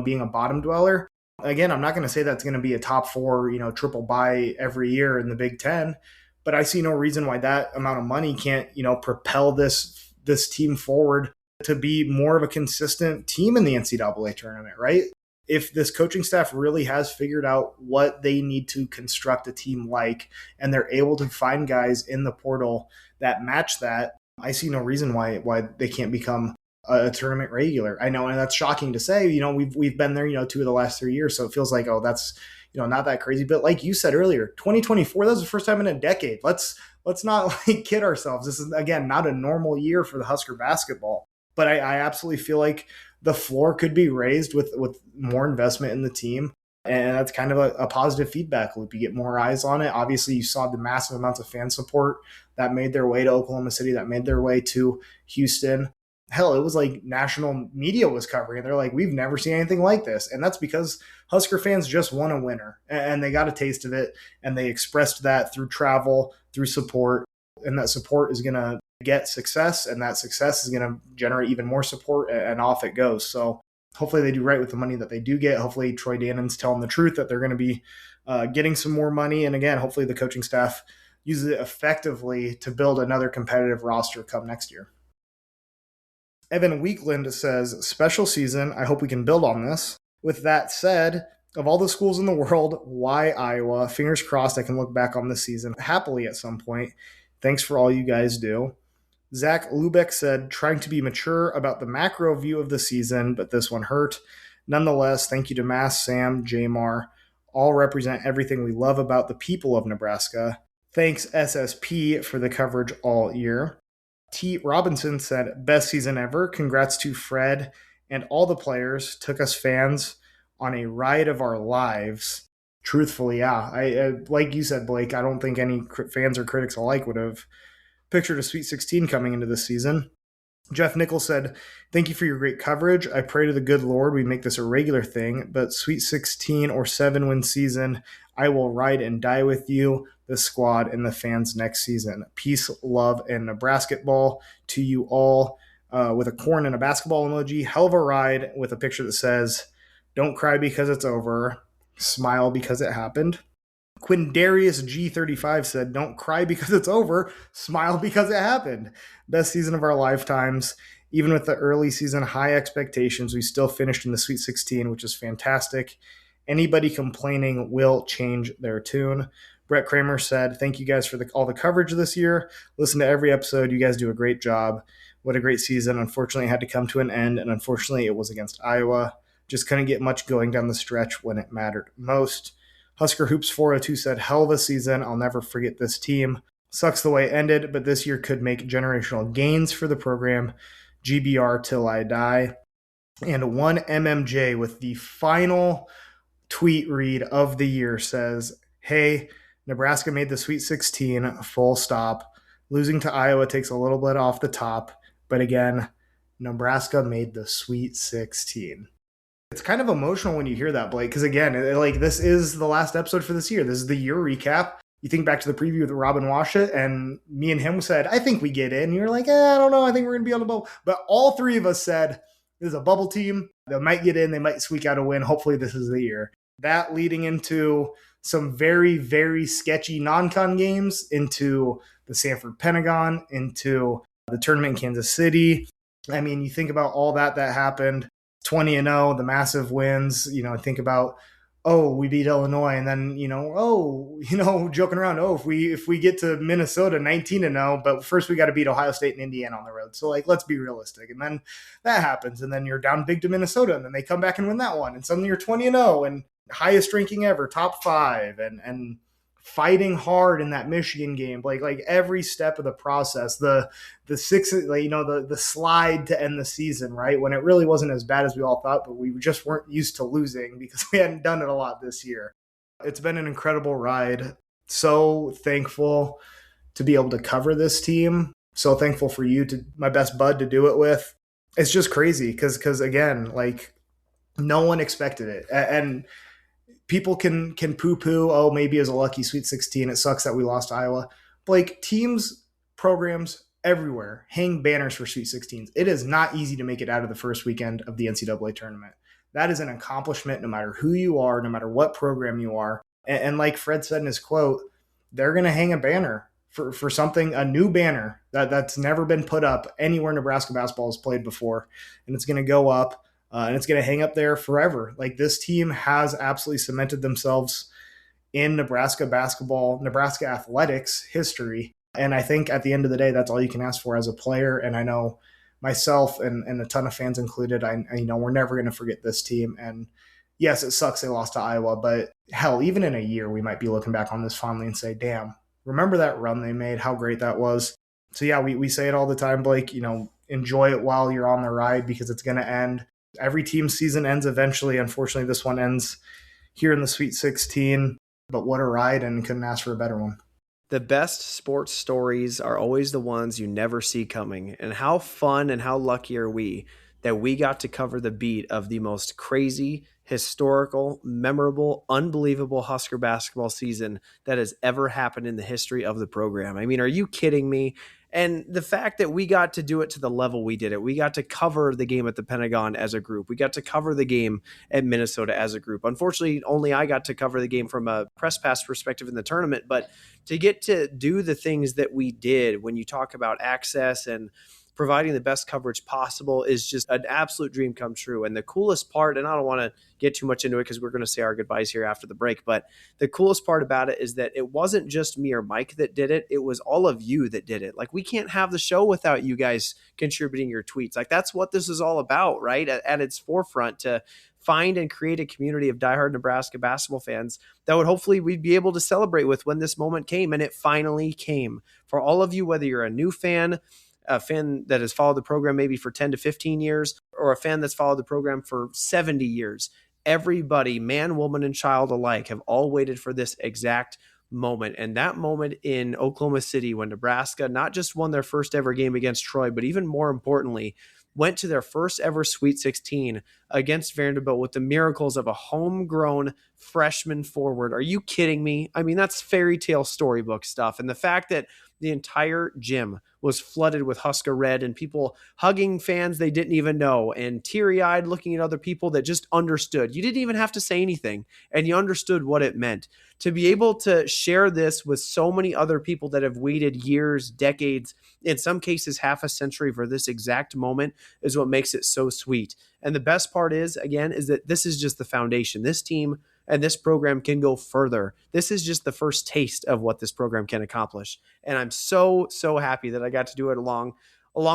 being a bottom dweller, again, I'm not going to say that's going to be a top 4, triple buy every year in the Big Ten, but I see no reason why that amount of money can't, propel this team forward to be more of a consistent team in the NCAA tournament, right? If this coaching staff really has figured out what they need to construct a team like, and they're able to find guys in the portal that match that, I see no reason why they can't become a tournament regular. I know, and that's shocking to say, we've been there, 2 of the last 3 years. So it feels like, that's, not that crazy. But like you said earlier, 2024, that was the first time in a decade. Let's not kid ourselves. This is, again, not a normal year for the Husker basketball. But I absolutely feel like the floor could be raised with more investment in the team. And that's kind of a positive feedback loop. You get more eyes on it. Obviously, you saw the massive amounts of fan support that made their way to Oklahoma City, that made their way to Houston. Hell, it was like national media was covering it. They're like, we've never seen anything like this. And that's because Husker fans just want a winner. And they got a taste of it. And they expressed that through travel, through support. And that support is going to get success, and that success is going to generate even more support, and off it goes. So hopefully they do right with the money that they do get. Hopefully Troy Dannon's telling the truth that they're going to be getting some more money. And again, hopefully the coaching staff uses it effectively to build another competitive roster come next year. Evan Weekland says, special season. I hope we can build on this. With that said, of all the schools in the world, why Iowa? Fingers crossed I can look back on this season happily at some point. Thanks for all you guys do. Zach Lubeck said, trying to be mature about the macro view of the season, but this one hurt. Nonetheless, thank you to Mass, Sam, Jamar. All represent everything we love about the people of Nebraska. Thanks, SSP, for the coverage all year. T. Robinson said, best season ever. Congrats to Fred and all the players. Took us fans on a ride of our lives. Truthfully, yeah. I like you said, Blake, I don't think any fans or critics alike would have pictured a Sweet 16 coming into this season. Jeff Nichols said, thank you for your great coverage. I pray to the good Lord we make this a regular thing, but Sweet 16 or 7-win season, I will ride and die with you, the squad, and the fans next season. Peace, love, and Nebraska ball to you all, with a corn and a basketball emoji. Hell of a ride, with a picture that says, don't cry because it's over, smile because it happened. Quindarius G35 said, don't cry because it's over, smile because it happened. Best season of our lifetimes. Even with the early season high expectations, we still finished in the Sweet 16, which is fantastic. Anybody complaining will change their tune. Brett Kramer said, "Thank you guys for all the coverage this year. Listen to every episode. You guys do a great job. What a great season. Unfortunately, it had to come to an end, and unfortunately, it was against Iowa. Just couldn't get much going down the stretch when it mattered most." Husker Hoops 402 said, "Hell of a season. I'll never forget this team. Sucks the way it ended, but this year could make generational gains for the program. GBR till I die." And one MMJ with the final tweet read of the year says, "Hey, Nebraska made the Sweet 16, full stop. Losing to Iowa takes a little bit off the top, but again, Nebraska made the Sweet 16." It's kind of emotional when you hear that, Blake, because again, this is the last episode for this year. This is the year recap. You think back to the preview with Robin Washut, and me and him said, "I think we get in." And you're like, "I don't know. I think we're going to be on the bubble." But all three of us said, "This is a bubble team. They might get in. They might squeak out a win. Hopefully this is the year." That leading into some very, very sketchy non-con games, into the Sanford Pentagon, into the tournament in Kansas City. I mean, you think about all that happened. 20-0, the massive wins. Think about, we beat Illinois, and then joking around, if we get to Minnesota 19-0, but first we got to beat Ohio State and Indiana on the road. So let's be realistic. And then that happens, and then you're down big to Minnesota, and then they come back and win that one, and suddenly you're 20-0 and highest ranking ever, top 5, and fighting hard in that Michigan game, like every step of the process, the slide to end the season, right? When it really wasn't as bad as we all thought, but we just weren't used to losing because we hadn't done it a lot this year. It's been an incredible ride. So thankful to be able to cover this team. So thankful for you, to my best bud, to do it with. It's just crazy because again, no one expected it. And people can poo-poo, maybe it was a lucky Sweet 16. It sucks that we lost to Iowa. Teams, programs everywhere hang banners for Sweet 16s. It is not easy to make it out of the first weekend of the NCAA tournament. That is an accomplishment no matter who you are, no matter what program you are. And like Fred said in his quote, they're going to hang a banner for something, a new banner that's never been put up anywhere Nebraska basketball has played before. And it's going to go up. And it's going to hang up there forever. This team has absolutely cemented themselves in Nebraska basketball, Nebraska athletics history. And I think at the end of the day, that's all you can ask for as a player. And I know myself and a ton of fans included, we're never going to forget this team. And yes, it sucks they lost to Iowa, but hell, even in a year, we might be looking back on this fondly and say, damn, remember that run they made, how great that was. So yeah, we say it all the time, Blake, enjoy it while you're on the ride, because it's going to end. Every team's season ends eventually. Unfortunately, this one ends here in the Sweet 16. But what a ride, and couldn't ask for a better one. The best sports stories are always the ones you never see coming. And how fun and how lucky are we that we got to cover the beat of the most crazy, historical, memorable, unbelievable Husker basketball season that has ever happened in the history of the program. I mean, are you kidding me? And the fact that we got to do it to the level we did it, we got to cover the game at the Pentagon as a group. We got to cover the game at Minnesota as a group. Unfortunately, only I got to cover the game from a press pass perspective in the tournament, but to get to do the things that we did when you talk about access and providing the best coverage possible is just an absolute dream come true. And the coolest part, and I don't want to get too much into it because we're going to say our goodbyes here after the break, but the coolest part about it is that it wasn't just me or Mike that did it. It was all of you that did it. We can't have the show without you guys contributing your tweets. That's what this is all about, right? At its forefront, to find and create a community of diehard Nebraska basketball fans that would hopefully we'd be able to celebrate with when this moment came. And it finally came. For all of you, whether you're a new fan, a fan that has followed the program maybe for 10 to 15 years, or a fan that's followed the program for 70 years, everybody, man, woman, and child alike, have all waited for this exact moment. And that moment in Oklahoma City, when Nebraska not just won their first ever game against Troy, but even more importantly, went to their first ever Sweet 16 against Vanderbilt with the miracles of a homegrown freshman forward. Are you kidding me? I mean, that's fairy tale storybook stuff. And the fact that the entire gym was flooded with Husker red and people hugging fans they didn't even know and teary-eyed looking at other people that just understood. You didn't even have to say anything, and you understood what it meant. To be able to share this with so many other people that have waited years, decades, in some cases half a century for this exact moment is what makes it so sweet. And the best part is, again, is that this is just the foundation. This team and this program can go further. This is just the first taste of what this program can accomplish. And I'm so happy that I got to do it along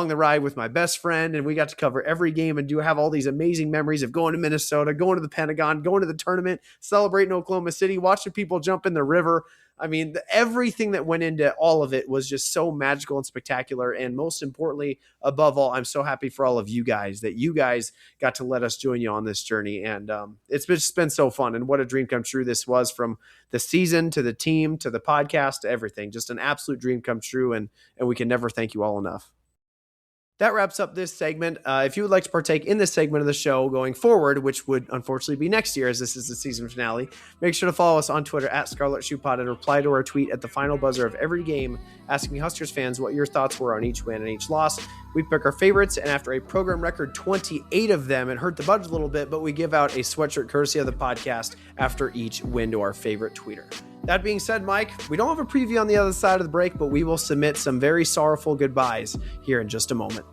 the ride with my best friend, and we got to cover every game and have all these amazing memories of going to Minnesota, going to the Pentagon, going to the tournament, celebrating Oklahoma City, watching people jump in the river. I mean, everything that went into all of it was just so magical and spectacular. And most importantly, above all, I'm so happy for all of you guys that you guys got to let us join you on this journey. And it's just been so fun. And what a dream come true this was, from the season to the team to the podcast to everything. Just an absolute dream come true. And we can never thank you all enough. That wraps up this segment. If you would like to partake in this segment of the show going forward, which would unfortunately be next year as this is the season finale, make sure to follow us on Twitter at Scarlet Shoe Pod and reply to our tweet at the final buzzer of every game, asking Huskers fans what your thoughts were on each win and each loss. We pick our favorites, and after a program record 28 of them, it hurt the budget a little bit, but we give out a sweatshirt courtesy of the podcast after each win to our favorite tweeter. That being said, Mike, we don't have a preview on the other side of the break, but we will submit some very sorrowful goodbyes here in just a moment.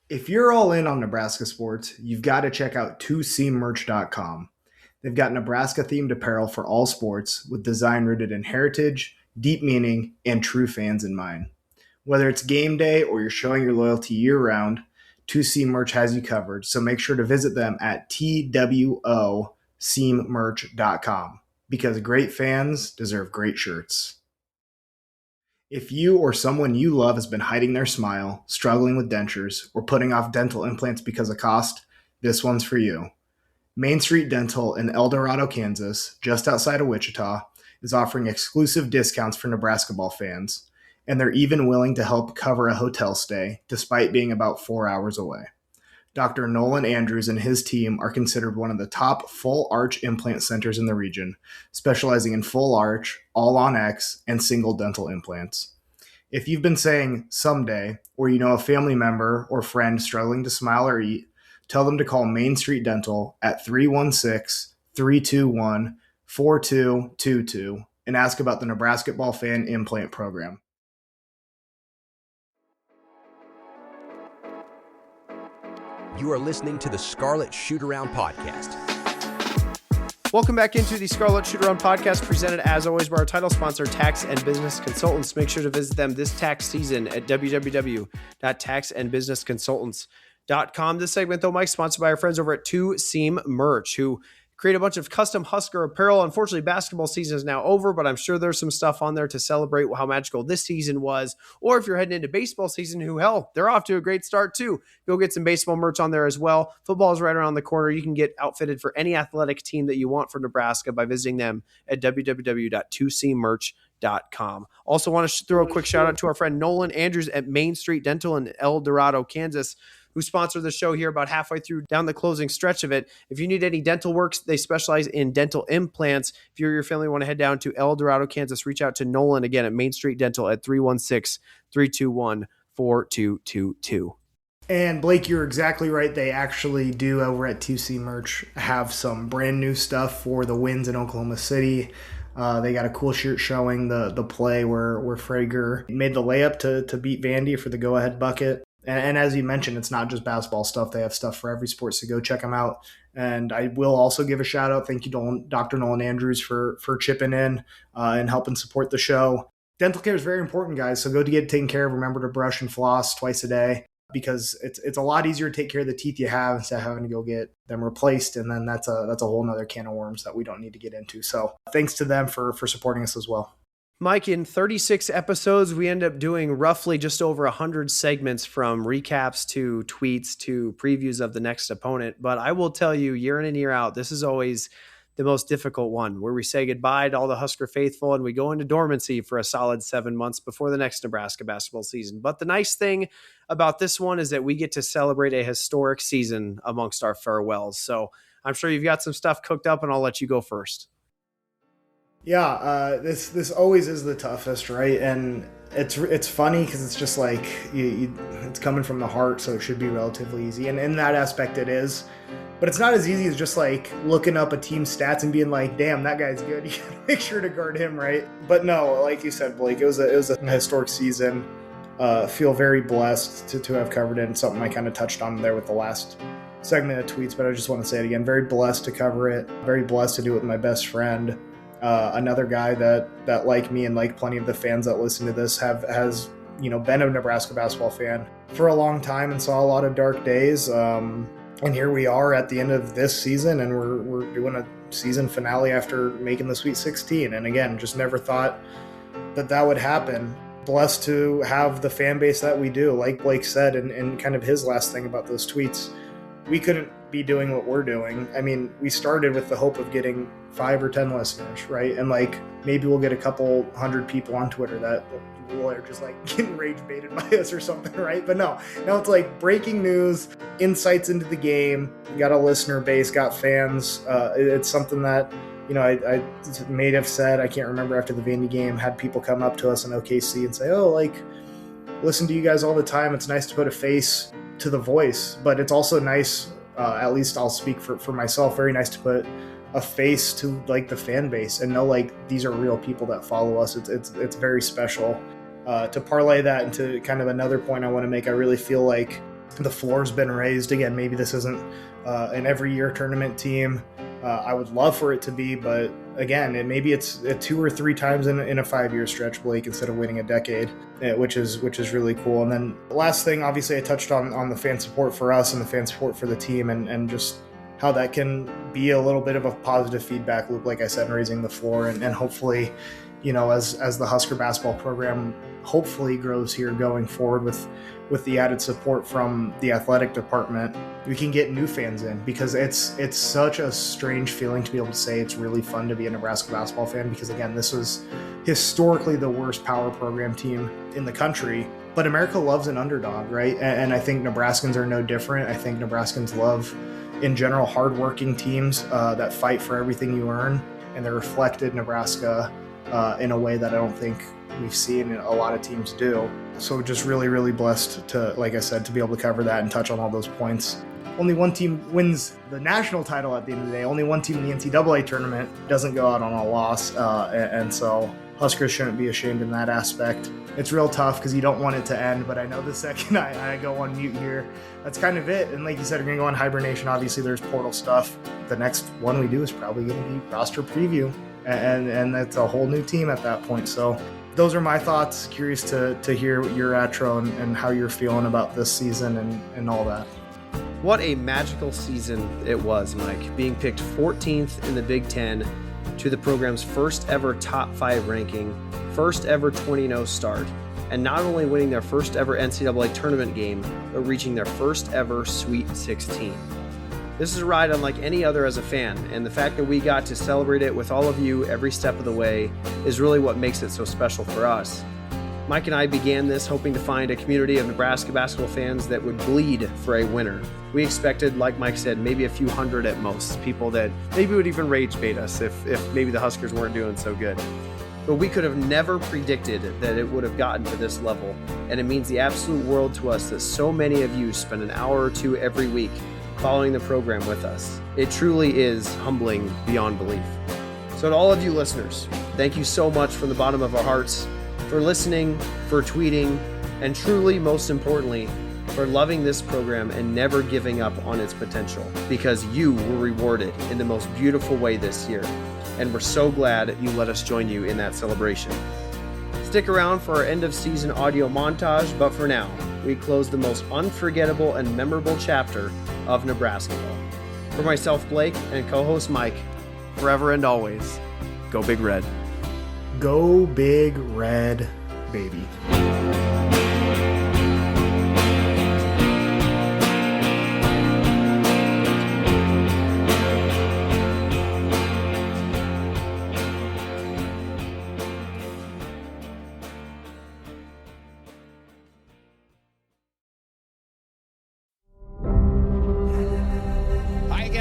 If you're all in on Nebraska sports, you've got to check out 2cmerch.com. They've got Nebraska-themed apparel for all sports with design rooted in heritage, deep meaning, and true fans in mind. Whether it's game day or you're showing your loyalty year-round, 2C Merch has you covered, so make sure to visit them at twocmerch.com, because great fans deserve great shirts. If you or someone you love has been hiding their smile, struggling with dentures, or putting off dental implants because of cost, this one's for you. Main Street Dental in El Dorado, Kansas, just outside of Wichita, is offering exclusive discounts for Nebraska ball fans, and they're even willing to help cover a hotel stay, despite being about 4 hours away. Dr. Nolan Andrews and his team are considered one of the top full arch implant centers in the region, specializing in full arch, all on X, and single dental implants. If you've been saying someday, or you know a family member or friend struggling to smile or eat, tell them to call Main Street Dental at 316-321-4222 and ask about the Nebraska ball fan implant program. You are listening to the Scarlet Shootaround podcast. Welcome back into the Scarlet Shootaround podcast, presented as always by our title sponsor, Tax and Business Consultants. Make sure to visit them this tax season at www.taxandbusinessconsultants.com. This segment, though, Mike, sponsored by our friends over at 2C Merch, who create a bunch of custom Husker apparel. Unfortunately, basketball season is now over, but I'm sure there's some stuff on there to celebrate how magical this season was. Or if you're heading into baseball season, they're off to a great start too. Go get some baseball merch on there as well. Football is right around the corner. You can get outfitted for any athletic team that you want for Nebraska by visiting them at www.2cmerch.com. Also want to throw a quick shout out to our friend Nolan Andrews at Main Street Dental in El Dorado, Kansas, who sponsored the show here about halfway through down the closing stretch of it. If you need any dental works, they specialize in dental implants. If you or your family want to head down to El Dorado, Kansas, reach out to Nolan again at Main Street Dental at 316-321-4222. And Blake, you're exactly right. They actually do over at 2C Merch have some brand new stuff for the wins in Oklahoma City. They got a cool shirt showing the play where Frager made the layup to beat Vandy for the go-ahead bucket. And as you mentioned, it's not just basketball stuff. They have stuff for every sport, so go check them out. And I will also give a shout out. Thank you, Dr. Nolan Andrews, for chipping in and helping support the show. Dental care is very important, guys, so go to get taken care of. Remember to brush and floss twice a day, because it's a lot easier to take care of the teeth you have instead of having to go get them replaced. And then that's a whole nother can of worms that we don't need to get into. So thanks to them for supporting us as well. Mike, in 36 episodes, we end up doing roughly just over 100 segments, from recaps to tweets to previews of the next opponent. But I will tell you, year in and year out, this is always the most difficult one, where we say goodbye to all the Husker faithful and we go into dormancy for a solid 7 months before the next Nebraska basketball season. But the nice thing about this one is that we get to celebrate a historic season amongst our farewells. So I'm sure you've got some stuff cooked up, and I'll let you go first. Yeah, this always is the toughest, right? And it's funny because it's just like it's coming from the heart, so it should be relatively easy. And in that aspect, it is. But it's not as easy as just like looking up a team's stats and being like, "Damn, that guy's good. You gotta make sure to guard him, right?" But no, like you said, Blake, it was a historic season. Feel very blessed to have covered it, and something I kind of touched on there with the last segment of tweets. But I just want to say it again: very blessed to cover it. Very blessed to do it with my best friend. Another guy that like me and like plenty of the fans that listen to this has been a Nebraska basketball fan for a long time and saw a lot of dark days. And here we are at the end of this season, and we're doing a season finale after making the Sweet 16. And again, just never thought that would happen. Blessed to have the fan base that we do. Like Blake said, and kind of his last thing about those tweets, we couldn't be doing what we're doing. I mean, we started with the hope of getting 5 or 10 listeners, right? And like maybe we'll get a couple hundred people on Twitter that are just like getting rage baited by us or something, right? But no, it's like breaking news, insights into the game. We got a listener base, got fans. It's something that I may have said, I can't remember, after the Vandy game, had people come up to us in OKC and say, "Oh, like, listen to you guys all the time. It's nice to put a face to the voice." But it's also nice, at least I'll speak for myself, very nice to put a face to like the fan base and know like these are real people that follow us. It's very special. To parlay that into kind of another point I want to make, I really feel like the floor's been raised. Again, maybe this isn't an every year tournament team. I would love for it to be, but again, maybe it's 2 or 3 times in a 5-year stretch, Blake, instead of waiting a decade, which is really cool. And then the last thing, obviously, I touched on the fan support for us and the fan support for the team, and just how that can be a little bit of a positive feedback loop, like I said, in raising the floor, and hopefully, as the Husker basketball program hopefully grows here going forward with the added support from the athletic department, we can get new fans in, because it's such a strange feeling to be able to say it's really fun to be a Nebraska basketball fan, because again, this was historically the worst power program team in the country, but America loves an underdog, right? And I think Nebraskans are no different. I think Nebraskans love, in general, hardworking teams that fight for everything you earn, and they reflected Nebraska in a way that I don't think we've seen a lot of teams do. So just really, really blessed to, like I said, to be able to cover that and touch on all those points. Only one team wins the national title at the end of the day. Only one team in the NCAA tournament doesn't go out on a loss. And so Huskers shouldn't be ashamed in that aspect. It's real tough because you don't want it to end, but I know the second I go on mute here, that's kind of it. And like you said, we're going to go on hibernation. Obviously, there's portal stuff. The next one we do is probably going to be roster preview. And that's a whole new team at that point. So those are my thoughts. Curious to hear your outro and how you're feeling about this season and all that. What a magical season it was, Mike. Being picked 14th in the Big Ten to the program's first ever top 5 ranking, first ever 20-0 start, and not only winning their first ever NCAA tournament game, but reaching their first ever Sweet 16. This is a ride unlike any other as a fan, and the fact that we got to celebrate it with all of you every step of the way is really what makes it so special for us. Mike and I began this hoping to find a community of Nebraska basketball fans that would bleed for a winner. We expected, like Mike said, maybe a few hundred at most, people that maybe would even rage bait us if maybe the Huskers weren't doing so good. But we could have never predicted that it would have gotten to this level, and it means the absolute world to us that so many of you spend an hour or two every week following the program with us. It truly is humbling beyond belief. So to all of you listeners, thank you so much from the bottom of our hearts for listening, for tweeting, and truly, most importantly, for loving this program and never giving up on its potential, because you were rewarded in the most beautiful way this year. And we're so glad you let us join you in that celebration. Stick around for our end of season audio montage, but for now, we close the most unforgettable and memorable chapter of Nebraska. For myself, Blake, and co-host Mike, forever and always, go Big Red. Go Big Red, baby.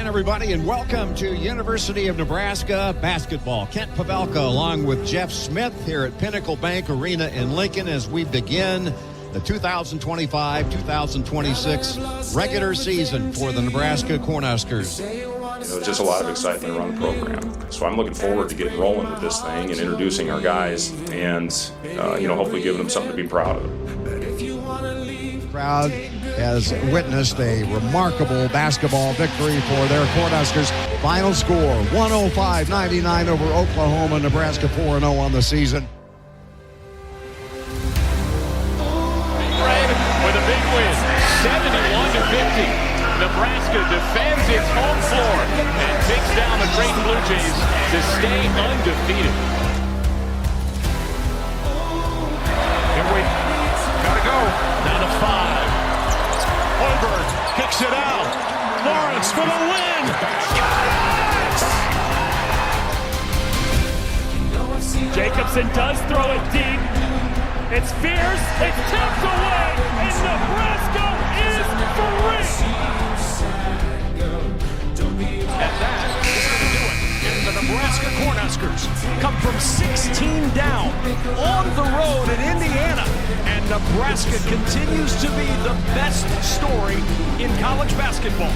everybody, and welcome to University of Nebraska basketball. Kent Pavelka along with Jeff Smith here at Pinnacle Bank Arena in Lincoln as we begin the 2025-2026 regular season for the Nebraska Cornhuskers. There's just a lot of excitement around the program. So I'm looking forward to getting rolling with this thing and introducing our guys and, hopefully giving them something to be proud of. Crowd has witnessed a remarkable basketball victory for their Cornhuskers. Final score, 105-99 over Oklahoma. Nebraska 4-0 on the season. With a big win, 71-50. Nebraska defends its home floor and takes down the Creighton Blue Jays to stay undefeated. Here we gotta go. Down to 5. Holberg kicks it out. Lawrence for the win. Yes! Jacobson does throw it deep. It's fierce. It's tipped away. And Nebraska is free. And that is going to do it. And the Nebraska Cornhuskers come from 16 down on the road in Indiana. And Nebraska continues to be the best story in college basketball.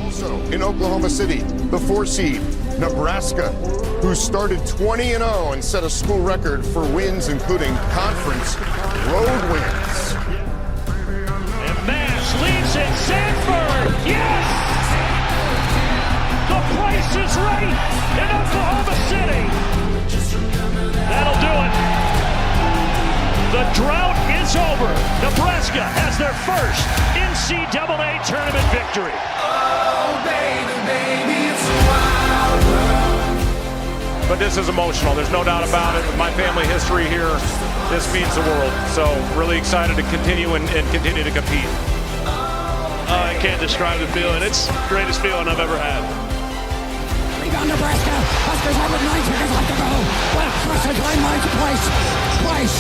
Also in Oklahoma City, the 4 seed, Nebraska, who started 20-0 and set a school record for wins, including conference road wins. And Nash leads it. Sanford, yes! The price is right in Oklahoma City. That'll do it. The drought is over. Nebraska has their first NCAA tournament victory. Oh, baby, baby, it's a wild world. But this is emotional. There's no doubt about it. With my family history here, this means the world. So really excited to continue and continue to compete. I can't describe the feeling. It's the greatest feeling I've ever had. Rebound Nebraska. Huskers have with 9 seconds left to go. What a crushing line march. Price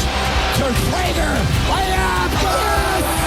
to Traeger. Layup. Yes!